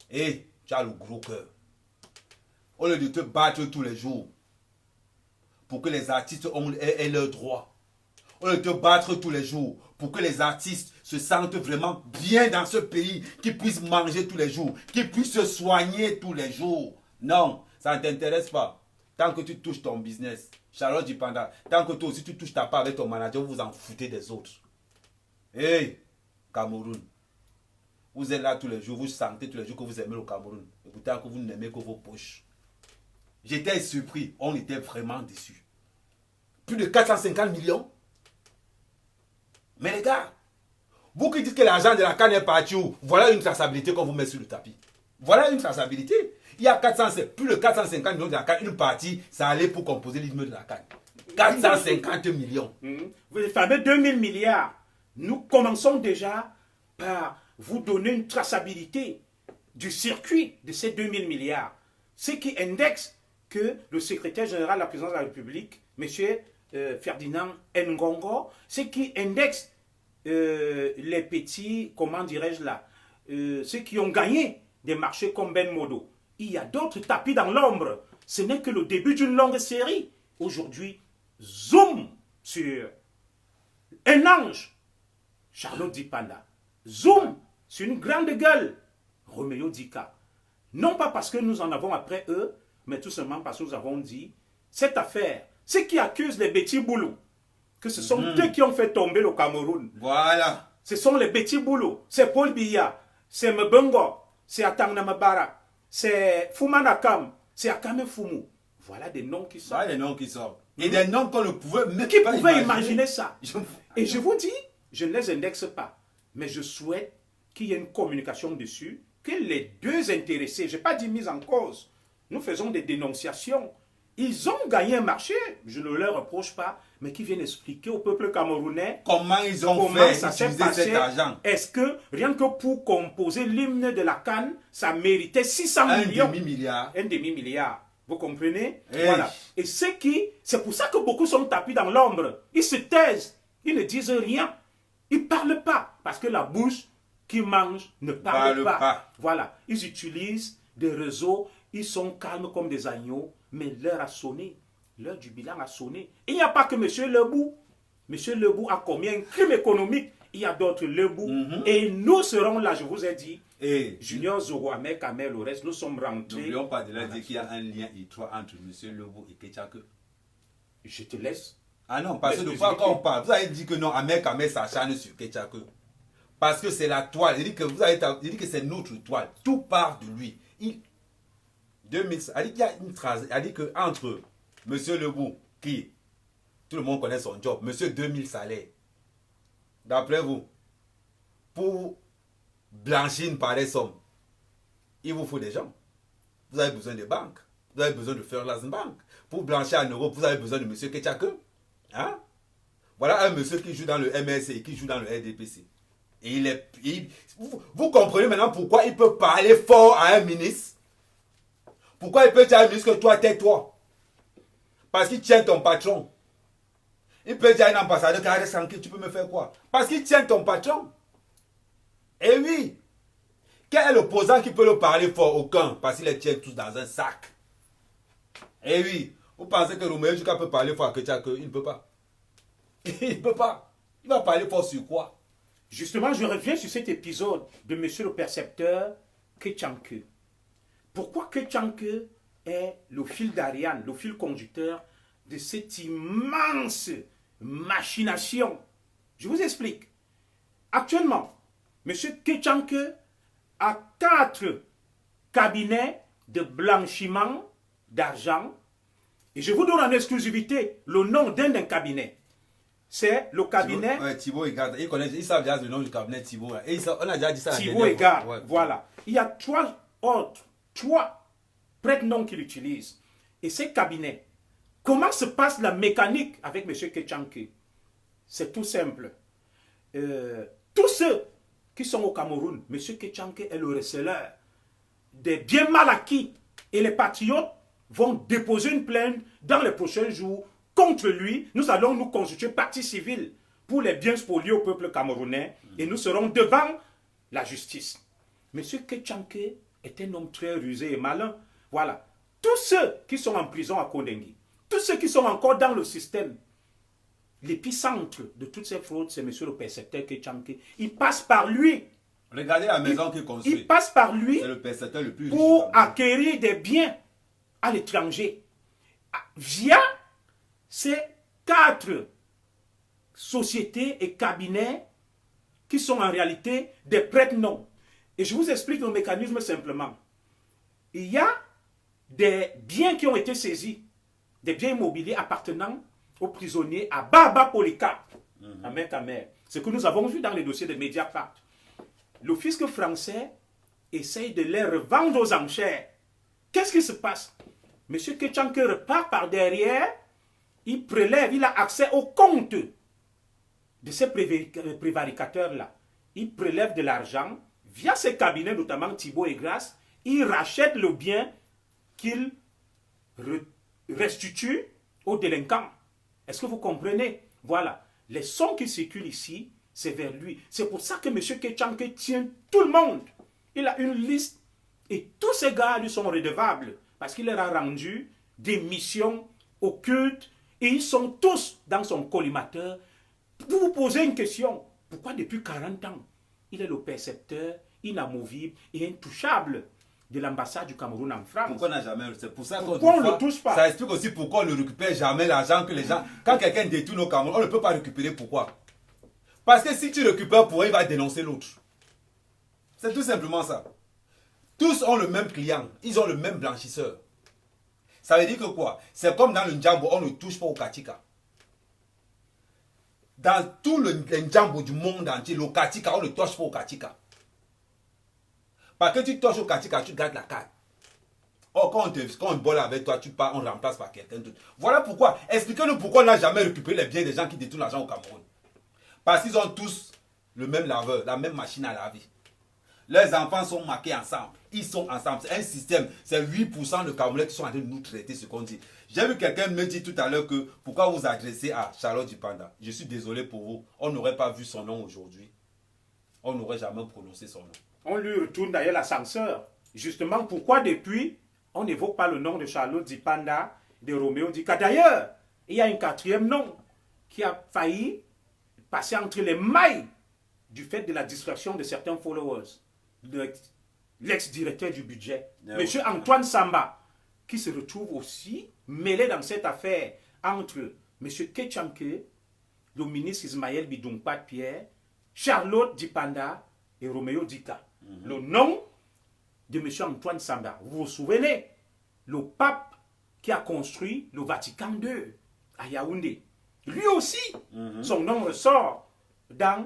et tu as le gros cœur. Au lieu de te battre tous les jours pour que les artistes aient leurs droits, au lieu de te battre tous les jours pour que les artistes se sentent vraiment bien dans ce pays, qu'ils puissent manger tous les jours, qu'ils puissent se soigner tous les jours. Non, ça ne t'intéresse pas. Tant que tu touches ton business, Charlotte Dipanda, tant que toi aussi tu touches ta part avec ton manager, vous vous en foutez des autres. Hey, Cameroun, vous êtes là tous les jours, vous sentez tous les jours que vous aimez le Cameroun, et pourtant que vous n'aimez que vos poches. J'étais surpris, on était vraiment déçus. Plus de 450 millions. Mais les gars, vous qui dites que l'argent de la CAN est parti où, voilà une traçabilité qu'on vous met sur le tapis. Voilà une traçabilité. Il y a plus de 450 millions de la CAN, une partie, ça allait pour composer l'immeuble de la CAN. 450 millions. Vous fameux 2000 milliards. Nous commençons déjà par vous donner une traçabilité du circuit de ces 2000 milliards. Ce qui indexe que le secrétaire général de la présidence de la République, M. Ferdinand Ngongo, ce qui indexe les petits, comment dirais-je là, ceux qui ont gagné des marchés comme Ben Modo. Il y a d'autres tapis dans l'ombre. Ce n'est que le début d'une longue série. Aujourd'hui, zoom sur un ange, Charlotte Dipanda. Zoom sur une grande gueule, Roméo Dika. Non pas parce que nous en avons après eux, mais tout simplement parce que nous avons dit, cette affaire, ceux qui accusent les petits boulous, que ce sont eux qui ont fait tomber le Cameroun. Voilà. Ce sont les petits boulots. C'est Paul Biya, c'est Mbongo, c'est Atang Namabara, c'est Fumanakam, c'est Akame Fumu. Voilà des noms qui sortent. Voilà des noms qui sortent. Et des noms qu'on ne pouvait même qui pas pouvaient imaginer ça. Et je je vous dis, je ne les indexe pas, mais je souhaite qu'il y ait une communication dessus, que les deux intéressés, je n'ai pas dit mise en cause, nous faisons des dénonciations. Ils ont gagné un marché, je ne leur reproche pas, mais qui viennent expliquer au peuple camerounais comment ils ont fait ça s'est utiliser passé. cet argent. Est-ce que rien que pour composer l'hymne de la CAN, ça méritait 600 millions? Un demi-milliard. Un demi-milliard. Vous comprenez? Hey. Voilà. Et c'est pour ça que beaucoup sont tapis dans l'ombre. Ils se taisent. Ils ne disent rien. Ils ne parlent pas. Parce que la bouche qui mange ne parle pas. Voilà. Ils utilisent des réseaux. Ils sont calmes comme des agneaux. Mais l'heure a sonné. L'heure du bilan a sonné. Il n'y a pas que M. Lebou. M. Lebou a commis un crime économique. Il y a d'autres Lebou. Et nous serons là, je vous ai dit. Et Junior Zogo, Amer Kamer, le reste, nous sommes rentrés. n'oublions pas de leur dire qu'il y a un lien étroit entre M. Lebou et Ketchake. Je te laisse. Ah non, parce que de quoi on parle, vous avez dit que non, Amer Kamer s'acharne sur Ketchake. Parce que c'est la toile. Il dit que c'est notre toile. Tout part de lui. Il y a une phrase. Il dit que entre M. Lebou, qui tout le monde connaît son job, M. 2000 salaires. D'après vous, pour blanchir une pareille somme, il vous faut des gens. Vous avez besoin de banques. Vous avez besoin de faire la banque. Pour blanchir en Europe, vous avez besoin de M. Ketchake. Hein? Voilà un monsieur qui joue dans le MSC et qui joue dans le RDPC. Et vous comprenez maintenant pourquoi il peut parler fort à un ministre? Pourquoi il peut dire à un ministre que toi, tais-toi? Parce qu'il tient ton patron. Il peut dire à un ambassadeur que tu peux me faire quoi? Parce qu'il tient ton patron. Et oui. Quel est l'opposant qui peut le parler fort? Aucun. Parce qu'il les tient tous dans un sac. Et oui. Vous pensez que Roméo Duka peut parler fort à Ketchake? Il ne peut pas. Il ne peut pas. Il va parler fort sur quoi? Justement, je reviens sur cet épisode de Monsieur le Percepteur Ketchake. Pourquoi Ketchake est le fil d'Ariane, le fil conducteur de cette immense machination? Je vous explique. Actuellement, M. Ketchake a 4 cabinet de blanchiment d'argent. Et je vous donne en exclusivité le nom d'un cabinet. C'est le cabinet... Thibault et Garde. Ils savent déjà le nom du cabinet Thibault. Et on a déjà dit ça. Thibault et Garde, voilà. Il y a 3 autres, 3 prête-noms qu'il utilise. Et ces cabinets, comment se passe la mécanique avec M. Kétchanké? C'est tout simple. Tous ceux qui sont au Cameroun, M. Kétchanké est le receleur des biens mal acquis. Et les patriotes vont déposer une plainte dans les prochains jours contre lui. Nous allons nous constituer partie civile pour les biens spoliés au peuple camerounais et nous serons devant la justice. M. Kétchanké est un homme très rusé et malin. Voilà. Tous ceux qui sont en prison à Kondengui, tous ceux qui sont encore dans le système, l'épicentre de toutes ces fraudes, c'est M. le percepteur Kétchanké. Il passe par lui. Regardez la maison qu'il construit. Il passe par lui c'est le percepteur le plus pour acquérir des biens à l'étranger via ces 4 sociétés et cabinets qui sont en réalité des prête-noms. Et je vous explique le mécanisme simplement. Il y a des biens qui ont été saisis, des biens immobiliers appartenant aux prisonniers à Baba Polycarpe, à Mère. Ce que nous avons vu dans les dossiers de Mediapart. Le fisc français essaye de les revendre aux enchères. Qu'est-ce qui se passe? M. Kétchanké repart par derrière, il prélève, il a accès au compte de ces prévaricateurs-là. Il prélève de l'argent via ses cabinets, notamment Thibault et Grasse, il rachète le bien qu'il restitue aux délinquants. Est-ce que vous comprenez? Voilà. Les sons qui circulent ici, c'est vers lui. C'est pour ça que M. Kétchanké tient tout le monde. Il a une liste et tous ces gars lui sont redevables parce qu'il leur a rendu des missions occultes et ils sont tous dans son collimateur. Vous vous posez une question. Pourquoi depuis 40 ans, il est le percepteur inamovible et intouchable de l'ambassade du Cameroun en France? Pourquoi on n'a jamais... C'est pour ça qu'on ne le touche pas? Ça explique aussi pourquoi on ne récupère jamais l'argent que les gens... Quand quelqu'un détourne au Cameroun, on ne peut pas récupérer. Pourquoi? Parce que si tu récupères pour un, il va dénoncer l'autre. C'est tout simplement ça. Tous ont le même client. Ils ont le même blanchisseur. Ça veut dire que quoi? C'est comme dans le Ndjambo, on ne touche pas au Katika. Dans tout le Ndjambo du monde entier, le Katika, on ne touche pas au Katika. Parce que tu touches au Katika, tu gardes la carte. Or, quand on boit avec toi, tu pars, on remplace par quelqu'un d'autre. Voilà pourquoi. Expliquez-nous pourquoi on n'a jamais récupéré les biens des gens qui détournent l'argent au Cameroun. Parce qu'ils ont tous le même laveur, la même machine à laver. Leurs enfants sont marqués ensemble. Ils sont ensemble. C'est un système. C'est 8% de Camerounais qui sont en train de nous traiter ce qu'on dit. J'ai vu quelqu'un me dire tout à l'heure que pourquoi vous adressez à Charlotte Dipanda. Je suis désolé pour vous. On n'aurait pas vu son nom aujourd'hui. On n'aurait jamais prononcé son nom. On lui retourne d'ailleurs l'ascenseur. Justement, pourquoi depuis, on n'évoque pas le nom de Charlotte Dipanda, de Roméo Dika. D'ailleurs, il y a un 4e nom qui a failli passer entre les mailles du fait de la distraction de certains followers. L'ex-directeur du budget, M. Antoine Samba, qui se retrouve aussi mêlé dans cette affaire entre M. Kétchanké, le ministre Ismaël Bidumpat Pierre, Charlotte Dipanda et Roméo Dika. Le nom de M. Antoine Samba. Vous vous souvenez, le pape qui a construit le Vatican II à Yaoundé. Lui aussi, son nom ressort dans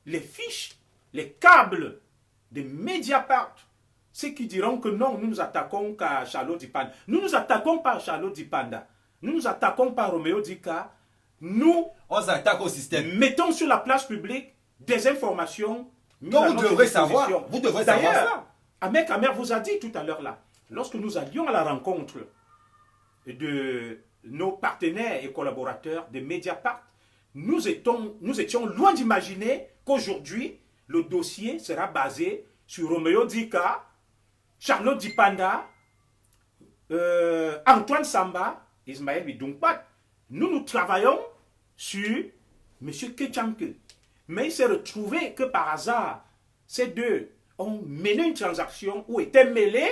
les fiches, les câbles de Mediapart. Ceux qui diront que non, nous nous attaquons qu'à Charlotte Dipanda. Nous nous attaquons pas à Charlotte Dipanda. Nous nous attaquons pas à Roméo Dika. Nous, on s'attaque au système. Mettons sur la place publique des informations. Donc vous devrez savoir. Vous devrez savoir ça. Ahmed Kamer vous a dit tout à l'heure là, lorsque nous allions à la rencontre de nos partenaires et collaborateurs de Mediapart, nous étions loin d'imaginer qu'aujourd'hui, le dossier sera basé sur Roméo Dika, Charlotte Dipanda, Antoine Samba, Ismaël Bidumpat. Nous travaillons sur M. Kétchanké. Mais il s'est retrouvé que par hasard, ces deux ont mené une transaction où était mêlé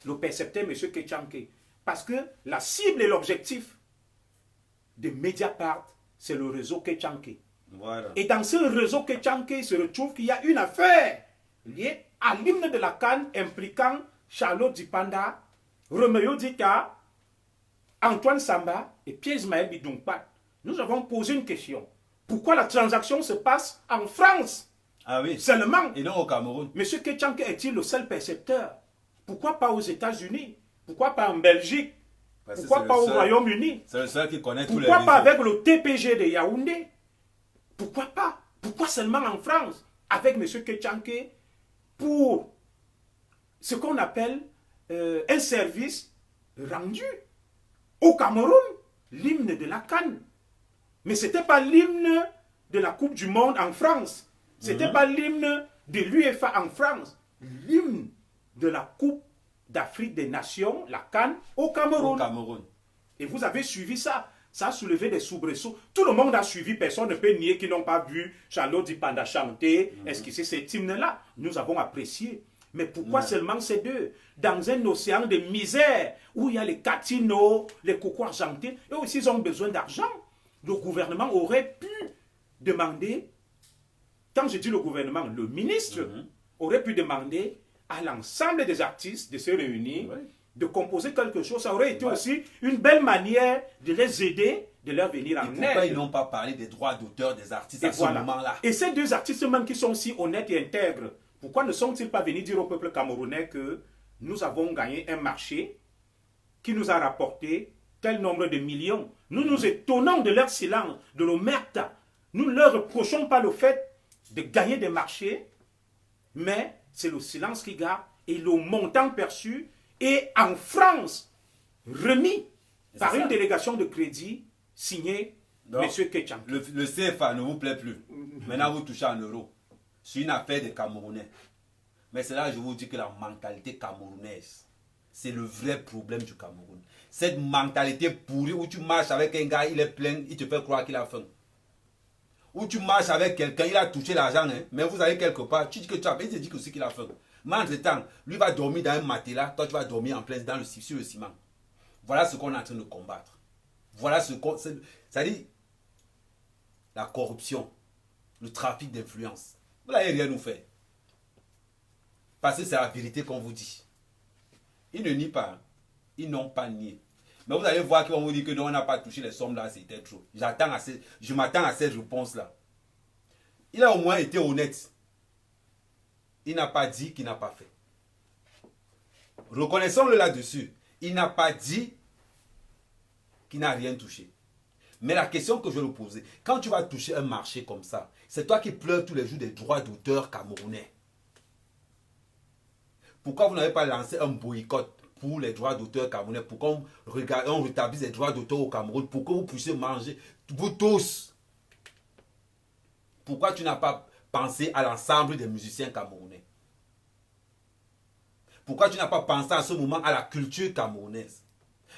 le percepteur M. Kétchanké. Parce que la cible et l'objectif de Mediapart, c'est le réseau Kétchanké. Voilà. Et dans ce réseau Kétchanké, il se retrouve qu'il y a une affaire liée à l'hymne de la CAN impliquant Charlotte Dipanda, Roméo Dika, Antoine Samba et Pierre-Ismaël Bidongpat. Nous avons posé une question. Pourquoi la transaction se passe en France? Ah oui. Seulement. Et non au Cameroun. Monsieur Ketchanke est-il le seul percepteur? Pourquoi pas aux États-Unis? Pourquoi pas en Belgique? Pourquoi pas au Royaume-Uni? C'est le seul qui connaît tous les Pourquoi pas avec le TPG de Yaoundé? Pourquoi pas? Pourquoi seulement en France? Avec monsieur Ketchanke pour ce qu'on appelle un service rendu. Au Cameroun, l'hymne de la CAN. Mais ce n'était pas l'hymne de la Coupe du Monde en France. Ce n'était pas l'hymne de l'UEFA en France. L'hymne de la Coupe d'Afrique des Nations, la CAN, au Cameroun. Et vous avez suivi ça. Ça a soulevé des soubresauts. Tout le monde a suivi. Personne ne peut nier qu'ils n'ont pas vu Charlotte Dipanda chanter, esquisser cet hymne-là. Nous avons apprécié. Mais pourquoi seulement ces deux? Dans un océan de misère, où il y a les catinos, les cocos argentés, eux aussi ils ont besoin d'argent. Le gouvernement aurait pu demander, quand je dis le gouvernement, le ministre aurait pu demander à l'ensemble des artistes de se réunir, de composer quelque chose. Ça aurait été aussi une belle manière de les aider, de leur venir en aide. Pourquoi ils n'ont pas parlé des droits d'auteur des artistes à ce moment-là? Et ces deux artistes même qui sont si honnêtes et intègres, pourquoi ne sont-ils pas venus dire au peuple camerounais que nous avons gagné un marché qui nous a rapporté tel nombre de millions? Nous nous étonnons de leur silence, de l'omerta. Nous ne leur reprochons pas le fait de gagner des marchés, mais c'est le silence qu'ils gardent et le montant perçu est en France remis par une délégation de crédit signée M. Ketchanke. Le CFA ne vous plaît plus. Maintenant, vous touchez en euros. C'est une affaire des Camerounais. Mais c'est là que je vous dis que la mentalité camerounaise, c'est le vrai problème du Cameroun. Cette mentalité pourrie où tu marches avec un gars, il est plein, il te fait croire qu'il a faim. Où tu marches avec quelqu'un, il a touché l'argent, hein, mais vous allez quelque part, tu dis que tu as, il te dit aussi qu'il a faim. Mais entre-temps, lui va dormir dans un matelas, toi tu vas dormir en plein sur le ciment. Voilà ce qu'on est en train de combattre. Voilà ce qu'on... C'est-à-dire, la corruption, le trafic d'influence. Vous n'allez rien nous faire. Parce que c'est la vérité qu'on vous dit. Ils ne nient pas. Ils n'ont pas nié. Mais vous allez voir qu'ils vont vous dire que non, on n'a pas touché les sommes là, c'était trop. Je m'attends à cette réponse-là. Il a au moins été honnête. Il n'a pas dit qu'il n'a pas fait. Reconnaissons-le là-dessus. Il n'a pas dit qu'il n'a rien touché. Mais la question que je vais lui poser, quand tu vas toucher un marché comme ça, c'est toi qui pleures tous les jours des droits d'auteur camerounais. Pourquoi vous n'avez pas lancé un boycott pour les droits d'auteur camerounais, pour qu'on rétablisse les droits d'auteur au Cameroun, pour que vous puissiez manger, vous tous? Pourquoi tu n'as pas pensé à l'ensemble des musiciens camerounais? Pourquoi tu n'as pas pensé à ce moment à la culture camerounaise?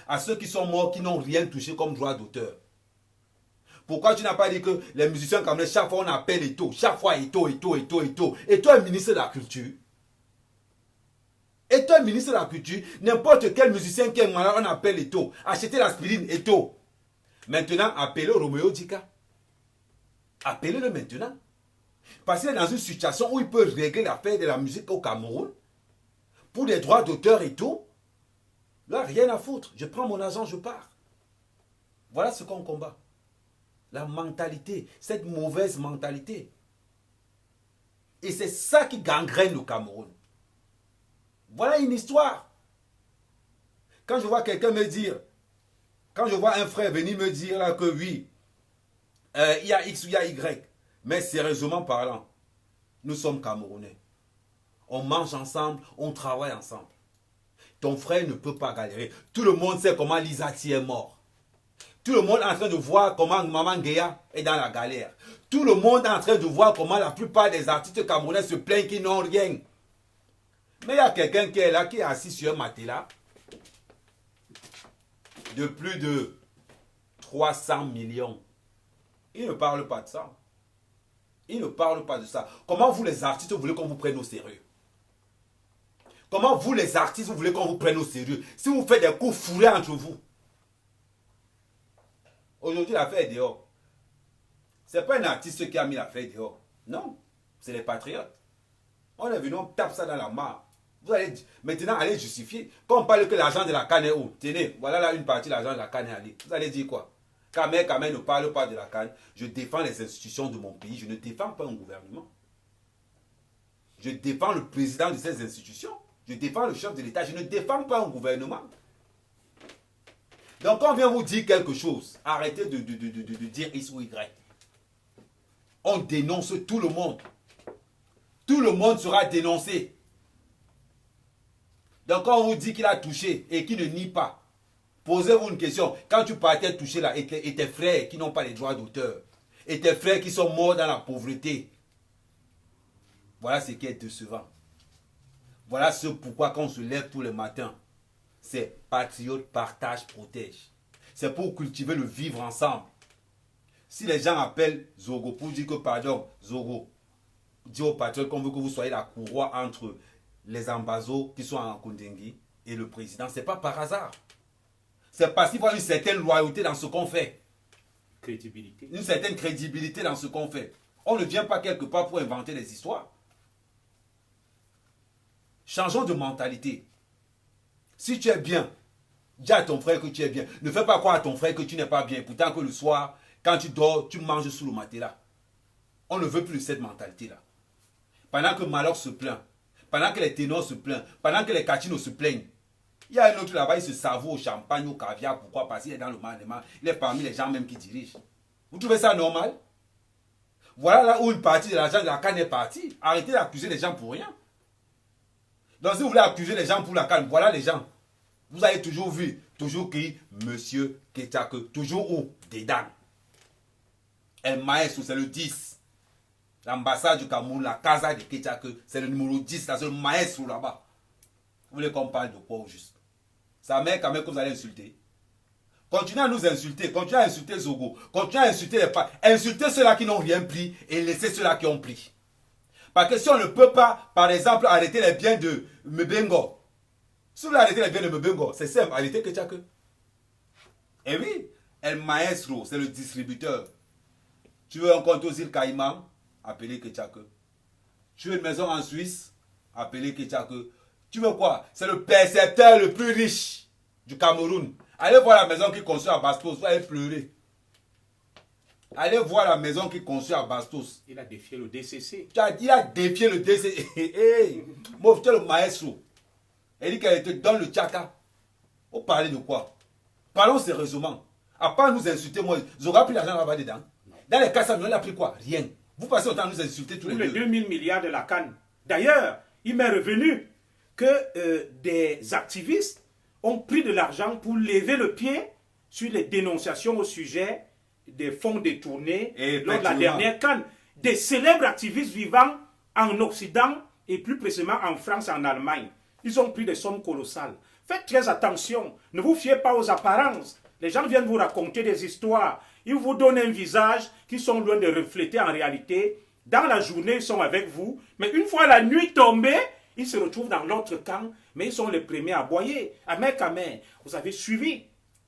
À ceux qui sont morts, qui n'ont rien touché comme droit d'auteur? Pourquoi tu n'as pas dit que les musiciens camerounais, chaque fois on appelle Eto, chaque fois Eto, Eto est ministre de la culture? Eto est ministre de la culture, n'importe quel musicien qui est malade, on appelle Eto. Achetez l'aspirine, Eto. Maintenant, appelez Roméo Dika. Appelez-le maintenant. Parce qu'il est dans une situation où il peut régler l'affaire de la musique au Cameroun. Pour des droits d'auteur et tout. Là, rien à foutre. Je prends mon argent, je pars. Voilà ce qu'on combat. La mentalité, cette mauvaise mentalité. Et c'est ça qui gangrène le Cameroun. Voilà une histoire. Quand je vois quelqu'un me dire, quand je vois un frère venir me dire là que oui, il y a X ou il y a Y, mais sérieusement parlant, nous sommes Camerounais. On mange ensemble, on travaille ensemble. Ton frère ne peut pas galérer. Tout le monde sait comment Lizati est mort. Tout le monde est en train de voir comment Maman Guéa est dans la galère. Tout le monde est en train de voir comment la plupart des artistes camerounais se plaignent qu'ils n'ont rien. Mais il y a quelqu'un qui est là, qui est assis sur un matelas de plus de 300 millions. Il ne parle pas de ça. Il ne parle pas de ça. Comment vous les artistes, vous voulez qu'on vous prenne au sérieux? Comment vous les artistes, vous voulez qu'on vous prenne au sérieux? Si vous faites des coups fourrés entre vous. Aujourd'hui, l'affaire est dehors. Ce n'est pas un artiste qui a mis l'affaire dehors. Non, c'est les patriotes. On est venu, on tape ça dans la mare. Vous allez maintenant aller justifier. Quand on parle que l'argent de la canne est où? Tenez, voilà là une partie de l'argent de la canne est allée. Vous allez dire quoi? Kamer ne parle pas de la canne. Je défends les institutions de mon pays. Je ne défends pas un gouvernement. Je défends le président de ces institutions. Je défends le chef de l'État. Je ne défends pas un gouvernement. Donc quand on vient vous dire quelque chose, arrêtez de dire X ou Y. On dénonce tout le monde. Tout le monde sera dénoncé. Donc quand on vous dit qu'il a touché et qu'il ne nie pas, posez-vous une question. Quand tu partais toucher là, et tes frères qui n'ont pas les droits d'auteur, et tes frères qui sont morts dans la pauvreté, voilà ce qui est décevant. Voilà ce pourquoi quand on se lève tous les matins, c'est patriote, partage, protège. C'est pour cultiver le vivre ensemble. Si les gens appellent Zogo pour dire que pardon, Zogo, dis aux patriotes qu'on veut que vous soyez la courroie entre les ambazos qui sont en Kundengui et le président, c'est pas par hasard. C'est parce qu'il faut une certaine loyauté dans ce qu'on fait. Crédibilité. Une certaine crédibilité dans ce qu'on fait. On ne vient pas quelque part pour inventer des histoires. Changeons de mentalité. Si tu es bien, dis à ton frère que tu es bien. Ne fais pas croire à ton frère que tu n'es pas bien. Pourtant que le soir, quand tu dors, tu manges sous le matelas. On ne veut plus de cette mentalité-là. Pendant que Malheur se plaint, pendant que les ténors se plaignent, pendant que les catinos se plaignent, il y a un autre là-bas, il se savoure au champagne, au caviar. Pourquoi? Parce qu'il est dans le mandement. Il est parmi les gens même qui dirigent. Vous trouvez ça normal? Voilà là où une partie de l'argent de la canne est partie. Arrêtez d'accuser les gens pour rien. Donc si vous voulez accuser les gens pour la canne, voilà les gens. Vous avez toujours vu, toujours qui? Monsieur Ketchake. Toujours où? Dedans. El Maestro, c'est le 10. L'ambassade du Cameroun, la Casa de Ketchake, c'est le numéro 10, là, c'est le Maestro là-bas. Vous voulez qu'on parle de quoi au juste? Sa mère quand même que vous allez insulter. Continuez à nous insulter, continuez à insulter Zogo, continuez à insulter les parents, insultez ceux-là qui n'ont rien pris et laissez ceux-là qui ont pris. Parce que si on ne peut pas, par exemple, arrêter les biens de Mbengo, si vous voulez arrêter les biens de Mbengo, c'est simple, arrêtez Ketchake. Et oui, El Maestro, c'est le distributeur. Tu veux un compte aux îles Caïmans, appelez Ketchake. Tu veux une maison en Suisse, appelez Ketchake. Tu veux quoi? C'est le percepteur le plus riche du Cameroun. Allez voir la maison qu'il construit à Bastos, vous allez pleurer. Allez voir la maison qu'il construit à Bastos. Il a défié le DCC. Il a défié le DCC. Hey, moi, tu es le maestro. Il dit qu'elle te donne le tchaka. On parlait de quoi? Parlons sérieusement. À part nous insulter, moi, j'aurais pris l'argent là-bas dedans. Dans les cas, ça il a pris quoi? Rien. Vous passez autant à nous insulter tous les deux. 2000 milliards de la canne. D'ailleurs, il m'est revenu que des activistes ont pris de l'argent pour lever le pied sur les dénonciations au sujet des fonds détournés lors de la dernière canne. Des célèbres activistes vivant en Occident et plus précisément en France et en Allemagne. Ils ont pris des sommes colossales. Faites très attention. Ne vous fiez pas aux apparences. Les gens viennent vous raconter des histoires. Ils vous donnent un visage qui sont loin de refléter en réalité. Dans la journée, ils sont avec vous. Mais une fois la nuit tombée, ils se retrouvent dans l'autre camp. Mais ils sont les premiers à aboyer. Amer Kamer, vous avez suivi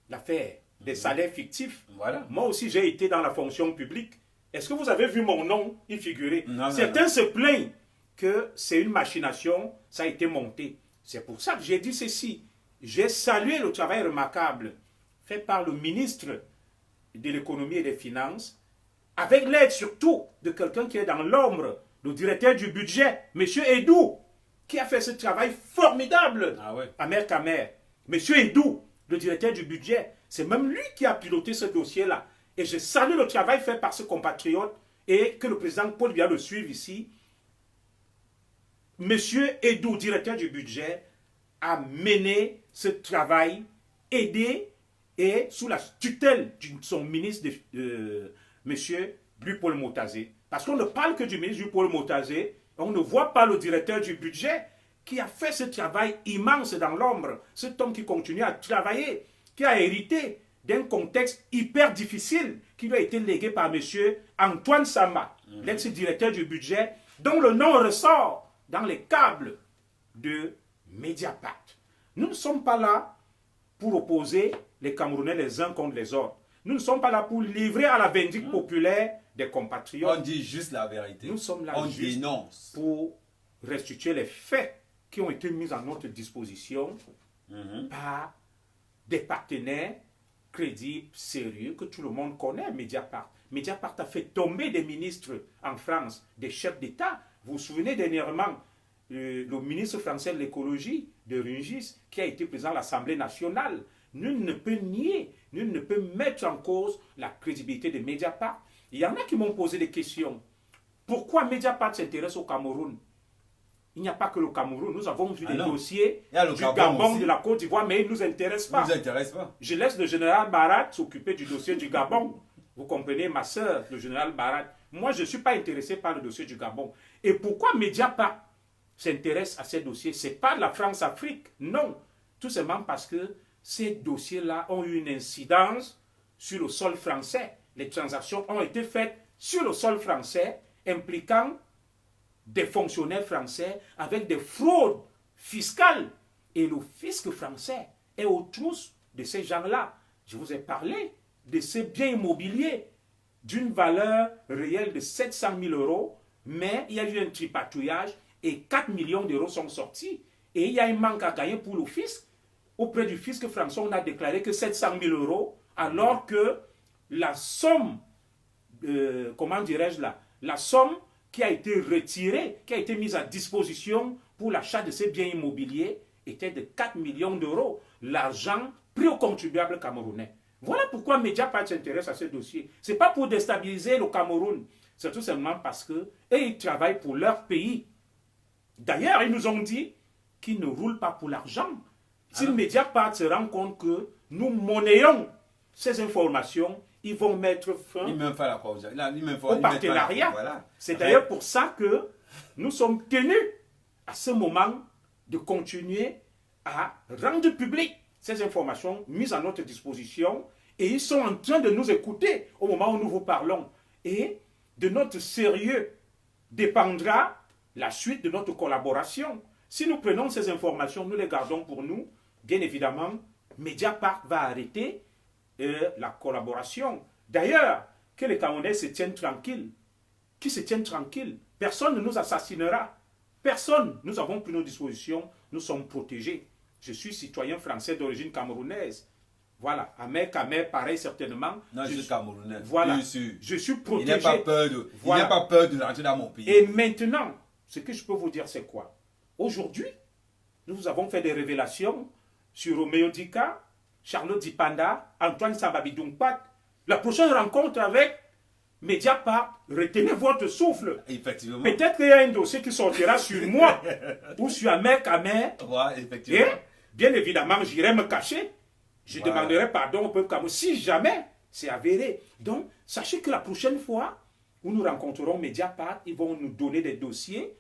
l'affaire des salaires fictifs. Voilà. Moi aussi, j'ai été dans la fonction publique. Est-ce que vous avez vu mon nom y figurer? Non, Certains non. se plaignent que c'est une machination, ça a été monté. C'est pour ça que j'ai dit ceci. J'ai salué le travail remarquable fait par le ministre de l'économie et des finances, avec l'aide surtout de quelqu'un qui est dans l'ombre, le directeur du budget, M. Edou, qui a fait ce travail formidable. Ah ouais. Amer Kamer. M. Edou, le directeur du budget, c'est même lui qui a piloté ce dossier-là. Et je salue le travail fait par ce compatriote et que le président Paul Biya le suive ici. M. Edou, directeur du budget, a mené ce travail, aidé et sous la tutelle de son ministre, M. Louis-Paul Motazé. Parce qu'on ne parle que du ministre Louis-Paul Motazé, on ne voit pas le directeur du budget qui a fait ce travail immense dans l'ombre. Cet homme qui continue à travailler, qui a hérité d'un contexte hyper difficile qui lui a été légué par M. Antoine Sama, l'ex-directeur du budget, dont le nom ressort dans les câbles de Mediapart. Nous ne sommes pas là pour opposer les Camerounais les uns contre les autres. Nous ne sommes pas là pour livrer à la vindicte populaire des compatriotes. On dit juste la vérité. Nous sommes là on juste dénonce pour restituer les faits qui ont été mises à notre disposition par des partenaires crédibles, sérieux, que tout le monde connaît, Mediapart. Mediapart a fait tomber des ministres en France, des chefs d'État. Vous vous souvenez dernièrement, le ministre français de l'écologie, de Rungis, qui a été président de l'Assemblée nationale. Nul ne peut nier, nul ne peut mettre en cause la crédibilité de Mediapart. Il y en a qui m'ont posé des questions. Pourquoi Mediapart s'intéresse au Cameroun? Il n'y a pas que le Cameroun. Nous avons vu des dossiers du Gabon, de la Côte d'Ivoire, mais ils ne nous intéressent pas. Je laisse le général Barat s'occuper du dossier du Gabon. Vous comprenez, ma soeur, le général Barat. Moi, je ne suis pas intéressé par le dossier du Gabon. Et pourquoi Mediapart s'intéresse à ces dossiers? Ce n'est pas la France-Afrique, non. Tout simplement parce que ces dossiers-là ont eu une incidence sur le sol français. Les transactions ont été faites sur le sol français, impliquant des fonctionnaires français avec des fraudes fiscales. Et le fisc français est aux trousses de ces gens-là. Je vous ai parlé de ces biens immobiliers d'une valeur réelle de 700 000 euros, mais il y a eu un tripatouillage et 4 millions d'euros sont sortis. Et il y a un manque à gagner pour le fisc. Auprès du fisc français, on a déclaré que 700 000 euros, alors que la somme, comment dirais-je là, la somme qui a été retirée, qui a été mise à disposition pour l'achat de ces biens immobiliers était de 4 millions d'euros. L'argent pris aux contribuables camerounais. Voilà pourquoi Mediapart s'intéresse à ce dossier. Ce n'est pas pour déstabiliser le Cameroun. C'est tout simplement parce que ils travaillent pour leur pays. D'ailleurs, ils nous ont dit qu'ils ne roulent pas pour l'argent. Si Mediapart se rend compte que nous monnayons ces informations, ils vont mettre fin au partenariat. Voilà. C'est d'ailleurs pour ça que nous sommes tenus à ce moment de continuer à rendre public ces informations mises à notre disposition, et ils sont en train de nous écouter au moment où nous vous parlons. Et de notre sérieux dépendra la suite de notre collaboration. Si nous prenons ces informations, nous les gardons pour nous, bien évidemment, Mediapart va arrêter la collaboration. D'ailleurs, que les Camerounais se tiennent tranquilles. Qui se tiennent tranquilles. Personne ne nous assassinera. Personne. Nous avons pris nos dispositions. Nous sommes protégés. Je suis citoyen français d'origine camerounaise. Voilà. Amer Kamer, pareil certainement. Non, je suis camerounais. Voilà. Je suis protégé. Il n'y a pas peur de rentrer dans mon pays. Et maintenant, ce que je peux vous dire, c'est quoi? Aujourd'hui, nous avons fait des révélations sur Roméo Dika, Charlotte Dipanda, Antoine Sababidounkpat. La prochaine rencontre avec Mediapart, retenez votre souffle. Effectivement. Peut-être qu'il y a un dossier qui sortira sur moi ou sur Amer Kamer. Ouais, effectivement. Et bien évidemment, j'irai me cacher. Je demanderai pardon au peuple camerounais si jamais c'est avéré. Donc, sachez que la prochaine fois où nous rencontrerons Mediapart, ils vont nous donner des dossiers.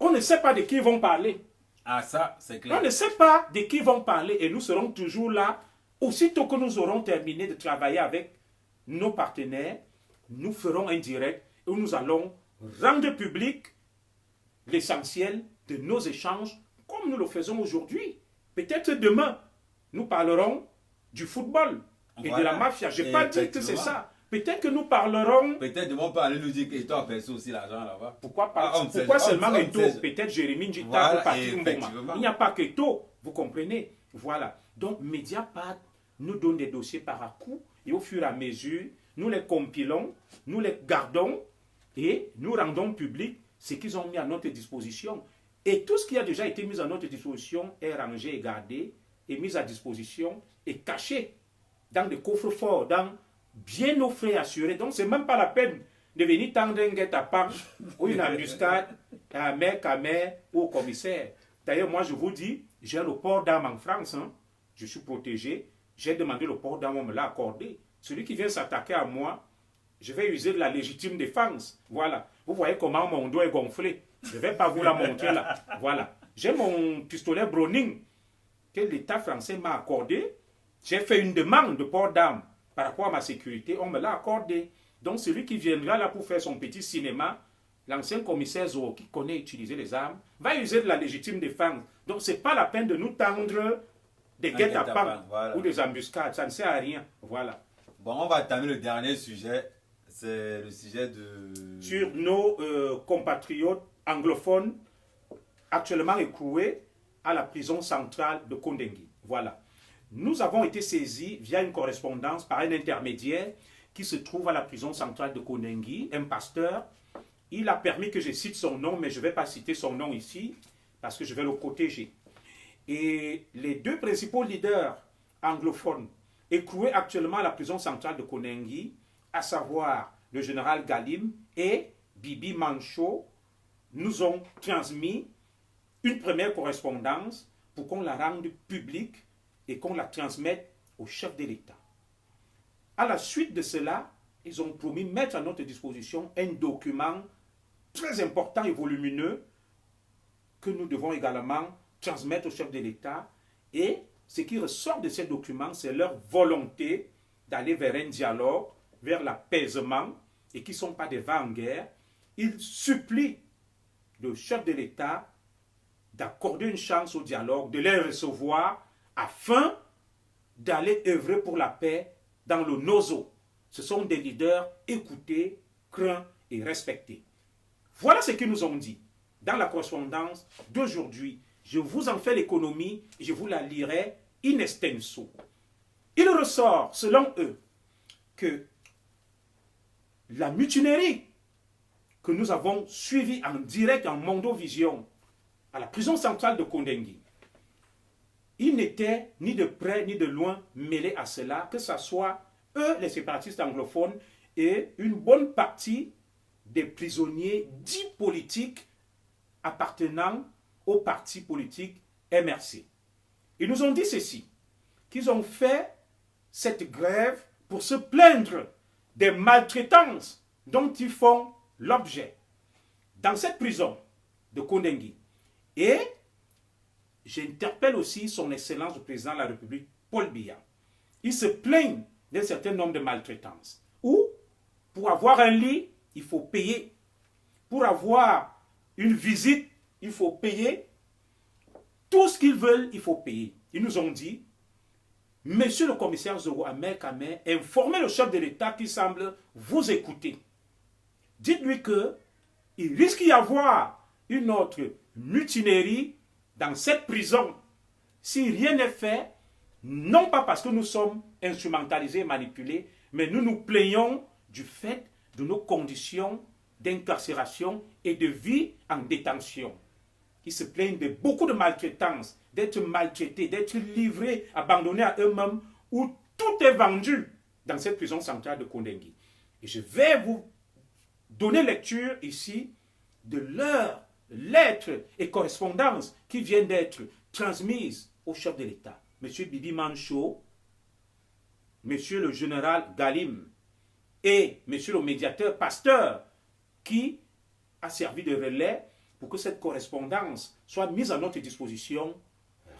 On ne sait pas de qui ils vont parler. Ah, ça, c'est clair. On ne sait pas de qui ils vont parler et nous serons toujours là. Aussitôt que nous aurons terminé de travailler avec nos partenaires, nous ferons un direct où nous allons rendre public l'essentiel de nos échanges comme nous le faisons aujourd'hui. Peut-être demain, nous parlerons du football et de la mafia. Je n'ai pas dit que c'est ça. Peut-être que nous parlerons... Peut-être demain, on parler nous dire qu'Eto a perçu aussi l'argent là-bas. Pourquoi seulement Eto? Peut-être Jérémy Njita peut partir un moment. Il n'y a pas qu'Eto, vous comprenez? Voilà. Donc, Mediapart nous donne des dossiers par à coup et au fur et à mesure, nous les compilons, nous les gardons et nous rendons public ce qu'ils ont mis à notre disposition. Et tout ce qui a déjà été mis à notre disposition est rangé et gardé, est mis à disposition et caché dans des coffres forts, dans bien nos frais assurés. Donc, ce n'est même pas la peine de venir tendre un guet-apens ou une embuscade à Amer Kamer ou au commissaire. D'ailleurs, moi, je vous dis, j'ai le port d'armes en France. Hein. Je suis protégé. J'ai demandé le port d'armes, on me l'a accordé. Celui qui vient s'attaquer à moi, je vais user de la légitime défense. Voilà. Vous voyez comment mon dos est gonflé. Je ne vais pas vous la montrer là. Voilà. J'ai mon pistolet Browning que l'État français m'a accordé. J'ai fait une demande de port d'armes par rapport à ma sécurité. On me l'a accordé. Donc celui qui viendra là pour faire son petit cinéma, l'ancien commissaire Zo, qui connaît utiliser les armes, va user de la légitime défense. Donc ce n'est pas la peine de nous tendre des guet-apens ou des embuscades. Ça ne sert à rien. Voilà. Bon, on va terminer le dernier sujet. C'est le sujet de... Sur nos compatriotes anglophones actuellement écroués à la prison centrale de Kondengui. Voilà. Nous avons été saisis via une correspondance par un intermédiaire qui se trouve à la prison centrale de Kondengui, un pasteur. Il a permis que je cite son nom, mais je ne vais pas citer son nom ici, parce que je vais le protéger. Et les deux principaux leaders anglophones écroués actuellement à la prison centrale de Kondengui, à savoir le général Galim et Bibi Mancho, nous ont transmis une première correspondance pour qu'on la rende publique et qu'on la transmette au chef de l'État. À la suite de cela, ils ont promis mettre à notre disposition un document très important et volumineux que nous devons également transmettre au chef de l'État. Et ce qui ressort de ces documents, c'est leur volonté d'aller vers un dialogue, vers l'apaisement, et qui ne sont pas des vents en guerre. Ils supplient le chef de l'État d'accorder une chance au dialogue, de les recevoir afin d'aller œuvrer pour la paix dans le Nozo. Ce sont des leaders écoutés, craints et respectés. Voilà ce qu'ils nous ont dit dans la correspondance d'aujourd'hui. Je vous en fais l'économie et je vous la lirai in extenso. Il ressort, selon eux, que la mutinerie que nous avons suivie en direct en Mondovision à la prison centrale de Kondengui, ils n'étaient ni de près ni de loin mêlés à cela, que ce soit eux, les séparatistes anglophones, et une bonne partie des prisonniers dits politiques appartenant au parti politique MRC. Ils nous ont dit ceci, qu'ils ont fait cette grève pour se plaindre des maltraitances dont ils font l'objet dans cette prison de Kondengui. Et j'interpelle aussi son Excellence le Président de la République, Paul Biya. Il se plaignent d'un certain nombre de maltraitances. Ou, pour avoir un lit, il faut payer. Pour avoir une visite, il faut payer. Tout ce qu'ils veulent, il faut payer. Ils nous ont dit, Monsieur le commissaire Zogo Ahmed Kamer, informez le chef de l'État qui semble vous écouter. Dites-lui qu'il risque d'y avoir une autre mutinerie dans cette prison si rien n'est fait, non pas parce que nous sommes instrumentalisés et manipulés, mais nous nous plaignons du fait de nos conditions d'incarcération et de vie en détention. Ils se plaignent de beaucoup de maltraitance, d'être maltraités, d'être livrés, abandonnés à eux-mêmes, où tout est vendu dans cette prison centrale de Kondengui. Et je vais vous donner lecture ici de leurs lettres et correspondances qui viennent d'être transmises au chef de l'État. Monsieur Bibi Mancho, Monsieur le général Galim et Monsieur le médiateur Pasteur qui a servi de relais pour que cette correspondance soit mise à notre disposition.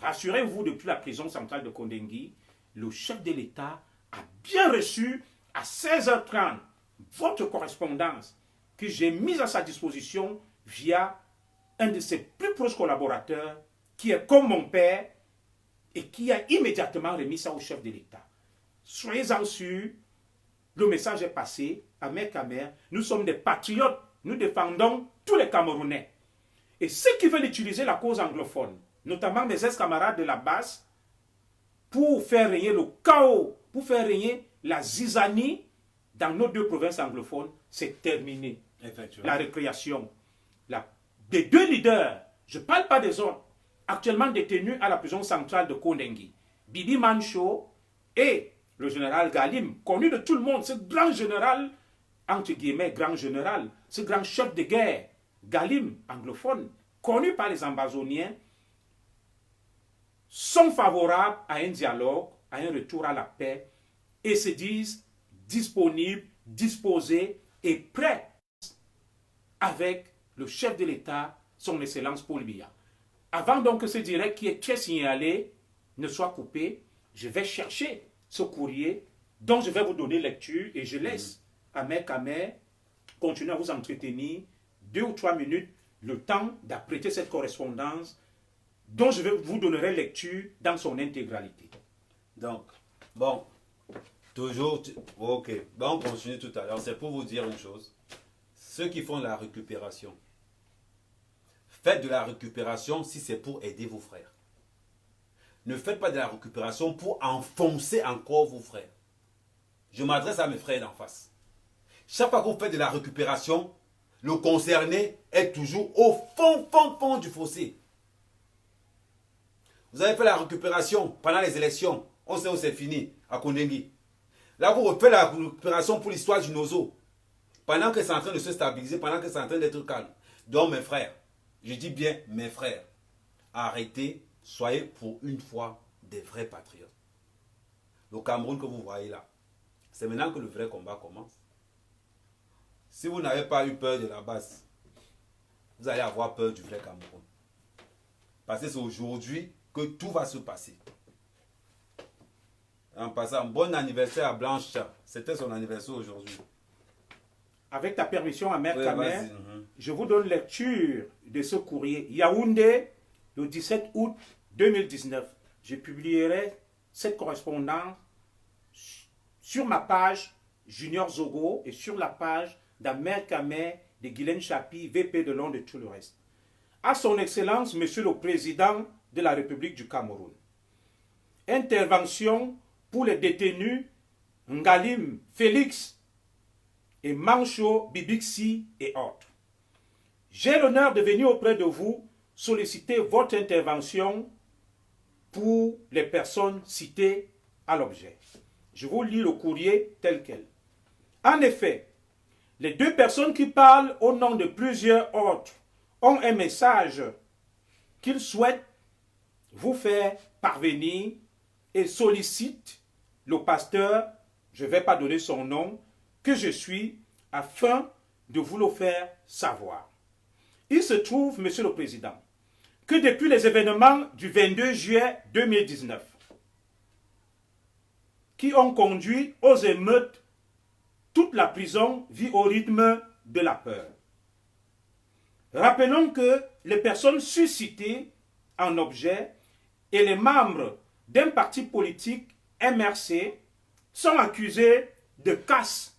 Rassurez-vous, depuis la prison centrale de Kondengui, le chef de l'État a bien reçu à 16h30 votre correspondance que j'ai mise à sa disposition via un de ses plus proches collaborateurs qui est comme mon père et qui a immédiatement remis ça au chef de l'État. Soyez-en sûrs, le message est passé. Ahmed Kamer, nous sommes des patriotes, nous défendons tous les Camerounais. Et ceux qui veulent utiliser la cause anglophone, notamment mes ex-camarades de la base, pour faire régner le chaos, pour faire régner la zizanie dans nos deux provinces anglophones, c'est terminé. La récréation. Des deux leaders, je ne parle pas des autres, actuellement détenus à la prison centrale de Kondengui, Bibi Mancho et le général Galim, connu de tout le monde, ce grand général, entre guillemets, grand général, ce grand chef de guerre, Galim, anglophone, connu par les Ambazoniens, sont favorables à un dialogue, à un retour à la paix, et se disent disponibles, disposés et prêts avec le chef de l'État, son Excellence Paul Biya. Avant donc que ce direct qui est très signalé ne soit coupé, je vais chercher ce courrier dont je vais vous donner lecture et je laisse Ahmed Kamer continuer à vous entretenir 2 ou 3 minutes, le temps d'apprêter cette correspondance dont je vous donnerai lecture dans son intégralité. Donc, bon, toujours, ok, bon, on continue tout à l'heure. C'est pour vous dire une chose. Ceux qui font la récupération, Faites de la récupération si c'est pour aider vos frères. Ne faites pas de la récupération pour enfoncer encore vos frères. Je m'adresse à mes frères d'en face. Chaque fois que vous faites de la récupération, le concerné est toujours au fond du fossé. Vous avez fait la récupération pendant les élections. On sait où c'est fini, à Kondengui. Là, vous refaites la récupération pour l'histoire du Nozo. Pendant que c'est en train de se stabiliser, pendant que c'est en train d'être calme. Donc, mes frères, je dis bien mes frères, arrêtez, soyez pour une fois des vrais patriotes. Le Cameroun que vous voyez là, c'est maintenant que le vrai combat commence. Si vous n'avez pas eu peur de la base, vous allez avoir peur du vrai Cameroun. Parce que c'est aujourd'hui que tout va se passer. En passant, bon anniversaire à Blanche. C'était son anniversaire aujourd'hui. Avec ta permission, Ahmed Kamer, je vous donne lecture de ce courrier. Yaoundé, le 17 août 2019. Je publierai cette correspondance sur ma page Junior Zogo et sur la page d'Ahmed Kamer, de Guylaine Chapi, VP de Londres et tout le reste. À son Excellence, Monsieur le Président de la République du Cameroun. Intervention pour les détenus Ngalim Félix et Mancho Bibixi et autres. J'ai l'honneur de venir auprès de vous solliciter votre intervention pour les personnes citées à l'objet. Je vous lis le courrier tel quel. En effet, les deux personnes qui parlent au nom de plusieurs autres ont un message qu'ils souhaitent vous faire parvenir et sollicitent le pasteur, je ne vais pas donner son nom, que je suis, afin de vous le faire savoir. Il se trouve, Monsieur le Président, que depuis les événements du 22 juillet 2019, qui ont conduit aux émeutes, toute la prison vit au rythme de la peur. Rappelons que les personnes suscitées en objet et les membres d'un parti politique MRC sont accusés de casse,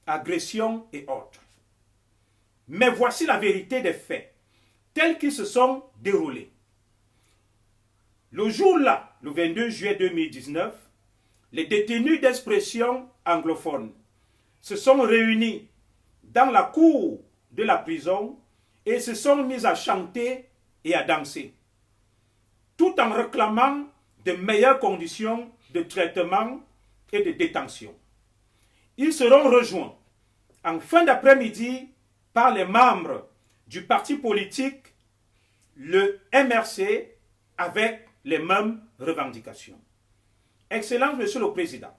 agression et autres. Mais voici la vérité des faits, tels qu'ils se sont déroulés. Le jour-là, le 22 juillet 2019, les détenus d'expression anglophone se sont réunis dans la cour de la prison et se sont mis à chanter et à danser, tout en réclamant de meilleures conditions de traitement et de détention. Ils seront rejoints en fin d'après-midi par les membres du parti politique, le MRC, avec les mêmes revendications. Excellence, Monsieur le Président,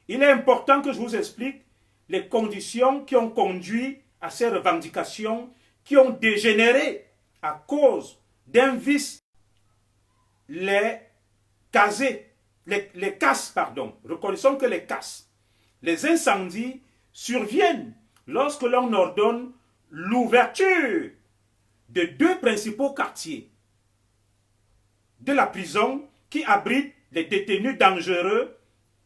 il est important que je vous explique les conditions qui ont conduit à ces revendications qui ont dégénéré à cause d'un vice. Reconnaissons que les casses, les incendies surviennent lorsque l'on ordonne l'ouverture de deux principaux quartiers de la prison qui abritent les détenus dangereux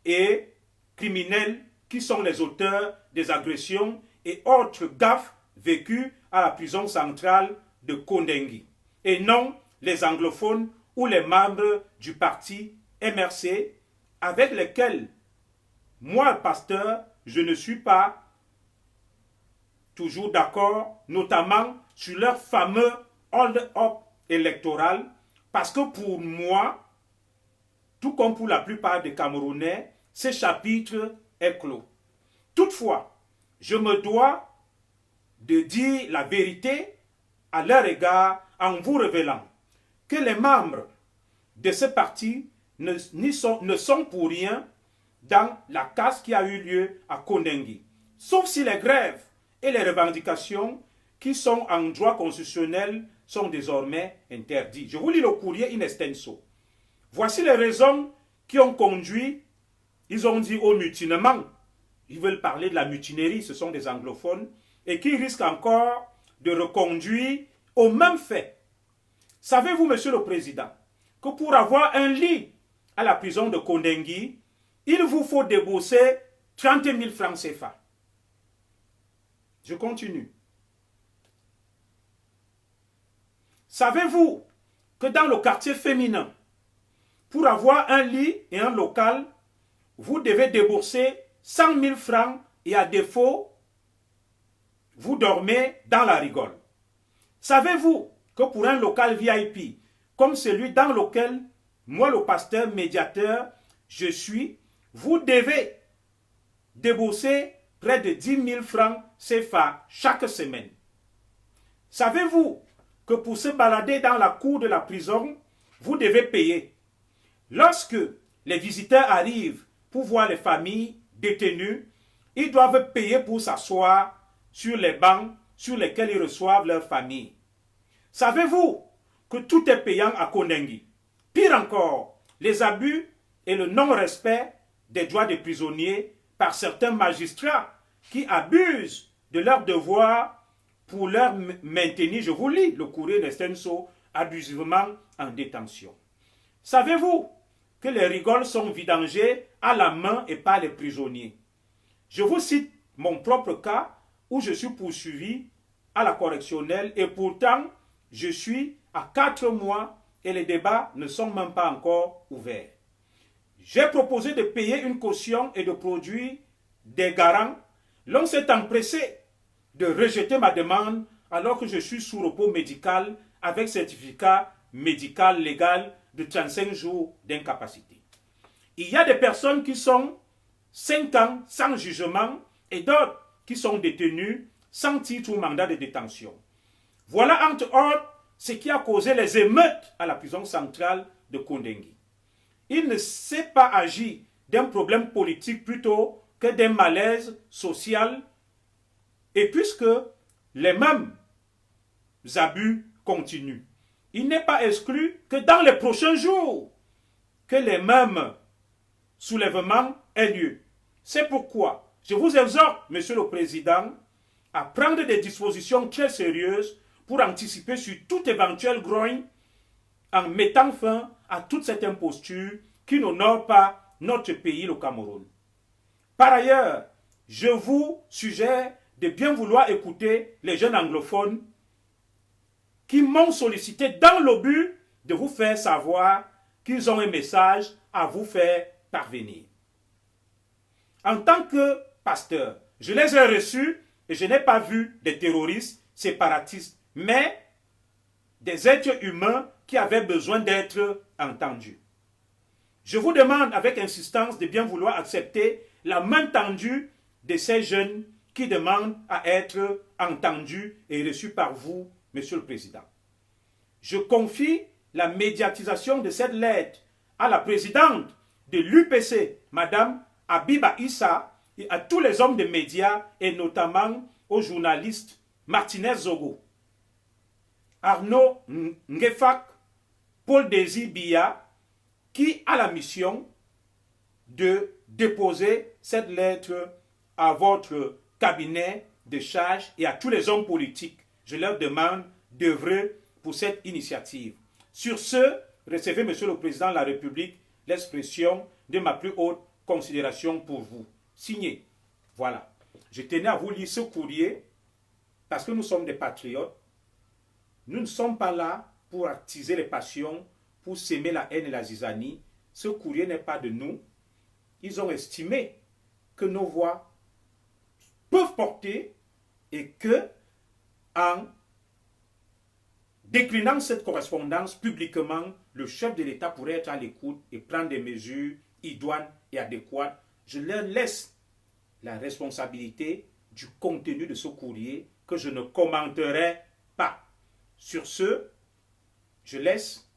et criminels qui sont les auteurs des agressions et autres gaffes vécues à la prison centrale de Kondengui, et non les anglophones ou les membres du parti MRC avec lesquels moi, pasteur, je ne suis pas toujours d'accord, notamment sur leur fameux hold-up électoral, parce que pour moi, tout comme pour la plupart des Camerounais, ce chapitre est clos. Toutefois, je me dois de dire la vérité à leur égard en vous révélant que les membres de ce parti ne sont pour rien dans la casse qui a eu lieu à Kondengui, sauf si les grèves et les revendications qui sont en droit constitutionnel sont désormais interdits. Je vous lis le courrier in extenso. Voici les raisons qui ont conduit, ils ont dit au mutinement. Ils veulent parler de la mutinerie, ce sont des anglophones, et qui risquent encore de reconduire au même fait. Savez-vous, Monsieur le Président, que pour avoir un lit à la prison de Kondengui, il vous faut débourser 30 000 francs CFA. Je continue. Savez-vous que dans le quartier féminin, pour avoir un lit et un local, vous devez débourser 100 000 francs et à défaut, vous dormez dans la rigole. Savez-vous que pour un local VIP, comme celui dans lequel moi, le pasteur médiateur, je suis, vous devez débourser près de 10 000 francs CFA chaque semaine. Savez-vous que pour se balader dans la cour de la prison, vous devez payer? Lorsque les visiteurs arrivent pour voir les familles détenues, ils doivent payer pour s'asseoir sur les bancs sur lesquels ils reçoivent leurs familles. Savez-vous que tout est payant à Kondengi? Pire encore, les abus et le non-respect des droits des prisonniers par certains magistrats qui abusent de leurs devoirs pour leur maintenir, je vous lis le courrier d'Estenso, abusivement en détention. Savez-vous que les rigoles sont vidangées à la main et par les prisonniers? Je vous cite mon propre cas où je suis poursuivi à la correctionnelle et pourtant je suis à 4 mois et les débats ne sont même pas encore ouverts. J'ai proposé de payer une caution et de produire des garants. L'on s'est empressé de rejeter ma demande alors que je suis sous repos médical avec certificat médical légal de 35 jours d'incapacité. Il y a des personnes qui sont 5 ans sans jugement et d'autres qui sont détenues sans titre ou mandat de détention. Voilà entre autres ce qui a causé les émeutes à la prison centrale de Kondengi. Il ne s'est pas agi d'un problème politique plutôt que d'un malaise social. Et puisque les mêmes abus continuent, il n'est pas exclu que dans les prochains jours, que les mêmes soulèvements aient lieu. C'est pourquoi je vous exhorte, Monsieur le Président, à prendre des dispositions très sérieuses pour anticiper sur toute éventuelle grogne en mettant fin à toute cette imposture qui n'honore pas notre pays, le Cameroun. Par ailleurs, je vous suggère de bien vouloir écouter les jeunes anglophones qui m'ont sollicité dans le but de vous faire savoir qu'ils ont un message à vous faire parvenir. En tant que pasteur, je les ai reçus et je n'ai pas vu des terroristes séparatistes, mais des êtres humains qui avaient besoin d'être entendus. Je vous demande avec insistance de bien vouloir accepter la main tendue de ces jeunes qui demandent à être entendus et reçus par vous, Monsieur le Président. Je confie la médiatisation de cette lettre à la présidente de l'UPC, Madame Abiba Issa, et à tous les hommes de médias et notamment aux journalistes Martinez Zogo, Arnaud Ngefak, Paul Désir Biya, qui a la mission de déposer cette lettre à votre cabinet de charge et à tous les hommes politiques. Je leur demande d'œuvrer pour cette initiative. Sur ce, recevez, Monsieur le Président de la République, l'expression de ma plus haute considération pour vous. Signé. Voilà. Je tenais à vous lire ce courrier parce que nous sommes des patriotes. Nous ne sommes pas là pour attiser les passions, pour s'aimer la haine et la zizanie. Ce courrier n'est pas de nous. Ils ont estimé que nos voix peuvent porter et que, en déclinant cette correspondance publiquement, le chef de l'État pourrait être à l'écoute et prendre des mesures idoines et adéquates. Je leur laisse la responsabilité du contenu de ce courrier que je ne commenterai pas. Sur ce, je laisse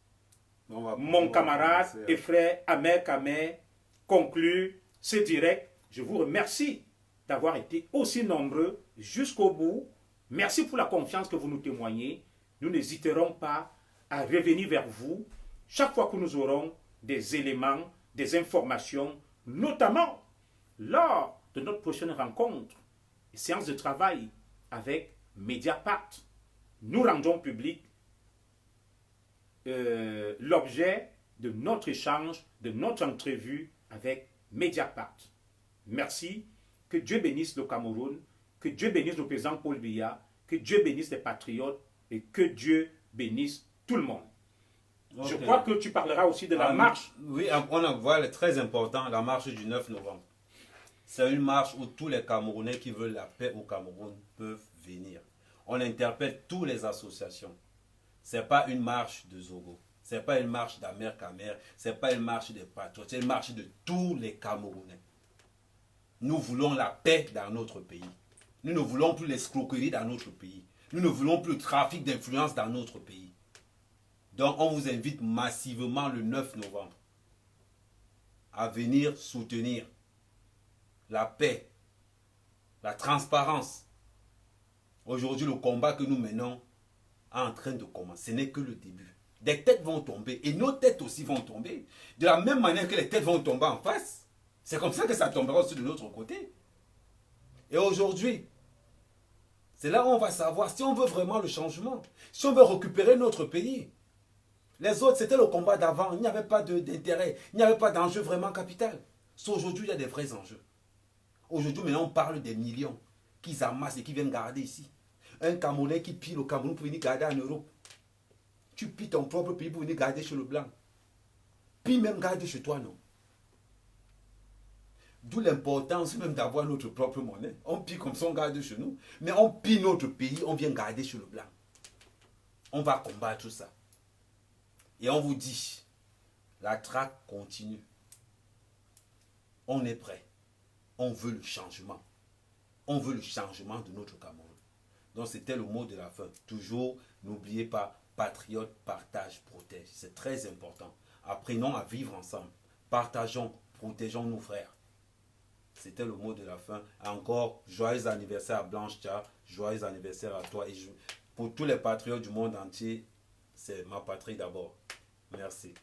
mon camarade et frère Amer Kamer conclure ce direct. Je vous remercie d'avoir été aussi nombreux jusqu'au bout. Merci pour la confiance que vous nous témoignez. Nous n'hésiterons pas à revenir vers vous chaque fois que nous aurons des éléments, des informations, notamment lors de notre prochaine rencontre et séance de travail avec Mediapart. Nous rendons public l'objet de notre échange, de notre entrevue avec Mediapart. Merci. Que Dieu bénisse le Cameroun, que Dieu bénisse le président Paul Biya, que Dieu bénisse les patriotes et que Dieu bénisse tout le monde. Ok. Je crois que tu parleras aussi de la marche. Oui, on en voit, très important, la marche du 9 novembre. C'est une marche où tous les Camerounais qui veulent la paix au Cameroun peuvent venir. On interpelle toutes les associations. Ce n'est pas une marche de Zogo. Ce n'est pas une marche d'Amer Kamer. Ce n'est pas une marche des patriotes. C'est une marche de tous les Camerounais. Nous voulons la paix dans notre pays. Nous ne voulons plus l'escroquerie dans notre pays. Nous ne voulons plus le trafic d'influence dans notre pays. Donc on vous invite massivement le 9 novembre à venir soutenir la paix, la transparence. Aujourd'hui, le combat que nous menons est en train de commencer. Ce n'est que le début. Des têtes vont tomber et nos têtes aussi vont tomber. De la même manière que les têtes vont tomber en face. C'est comme ça que ça tombera aussi de l'autre côté. Et aujourd'hui, c'est là où on va savoir si on veut vraiment le changement. Si on veut récupérer notre pays. Les autres, c'était le combat d'avant. Il n'y avait pas d'intérêt. Il n'y avait pas d'enjeu vraiment capital. Aujourd'hui, il y a des vrais enjeux. Aujourd'hui, maintenant, on parle des millions qu'ils amassent et qui viennent garder ici. Un Camerounais qui pille le Cameroun pour venir garder en Europe. Tu pilles ton propre pays pour venir garder chez le blanc. Puis même garder chez toi, non. D'où l'importance même d'avoir notre propre monnaie. On pille comme ça, on garde chez nous. Mais on pille notre pays, on vient garder chez le blanc. On va combattre tout ça. Et on vous dit, la traque continue. On est prêt. On veut le changement. On veut le changement de notre Cameroun. Donc c'était le mot de la fin. Toujours, n'oubliez pas, patriote, partage, protège. C'est très important. Apprenons à vivre ensemble. Partageons, protégeons nos frères. C'était le mot de la fin. Encore, joyeux anniversaire à Blanche Tcha. Joyeux anniversaire à toi. Et pour tous les patriotes du monde entier, c'est ma patrie d'abord. Merci.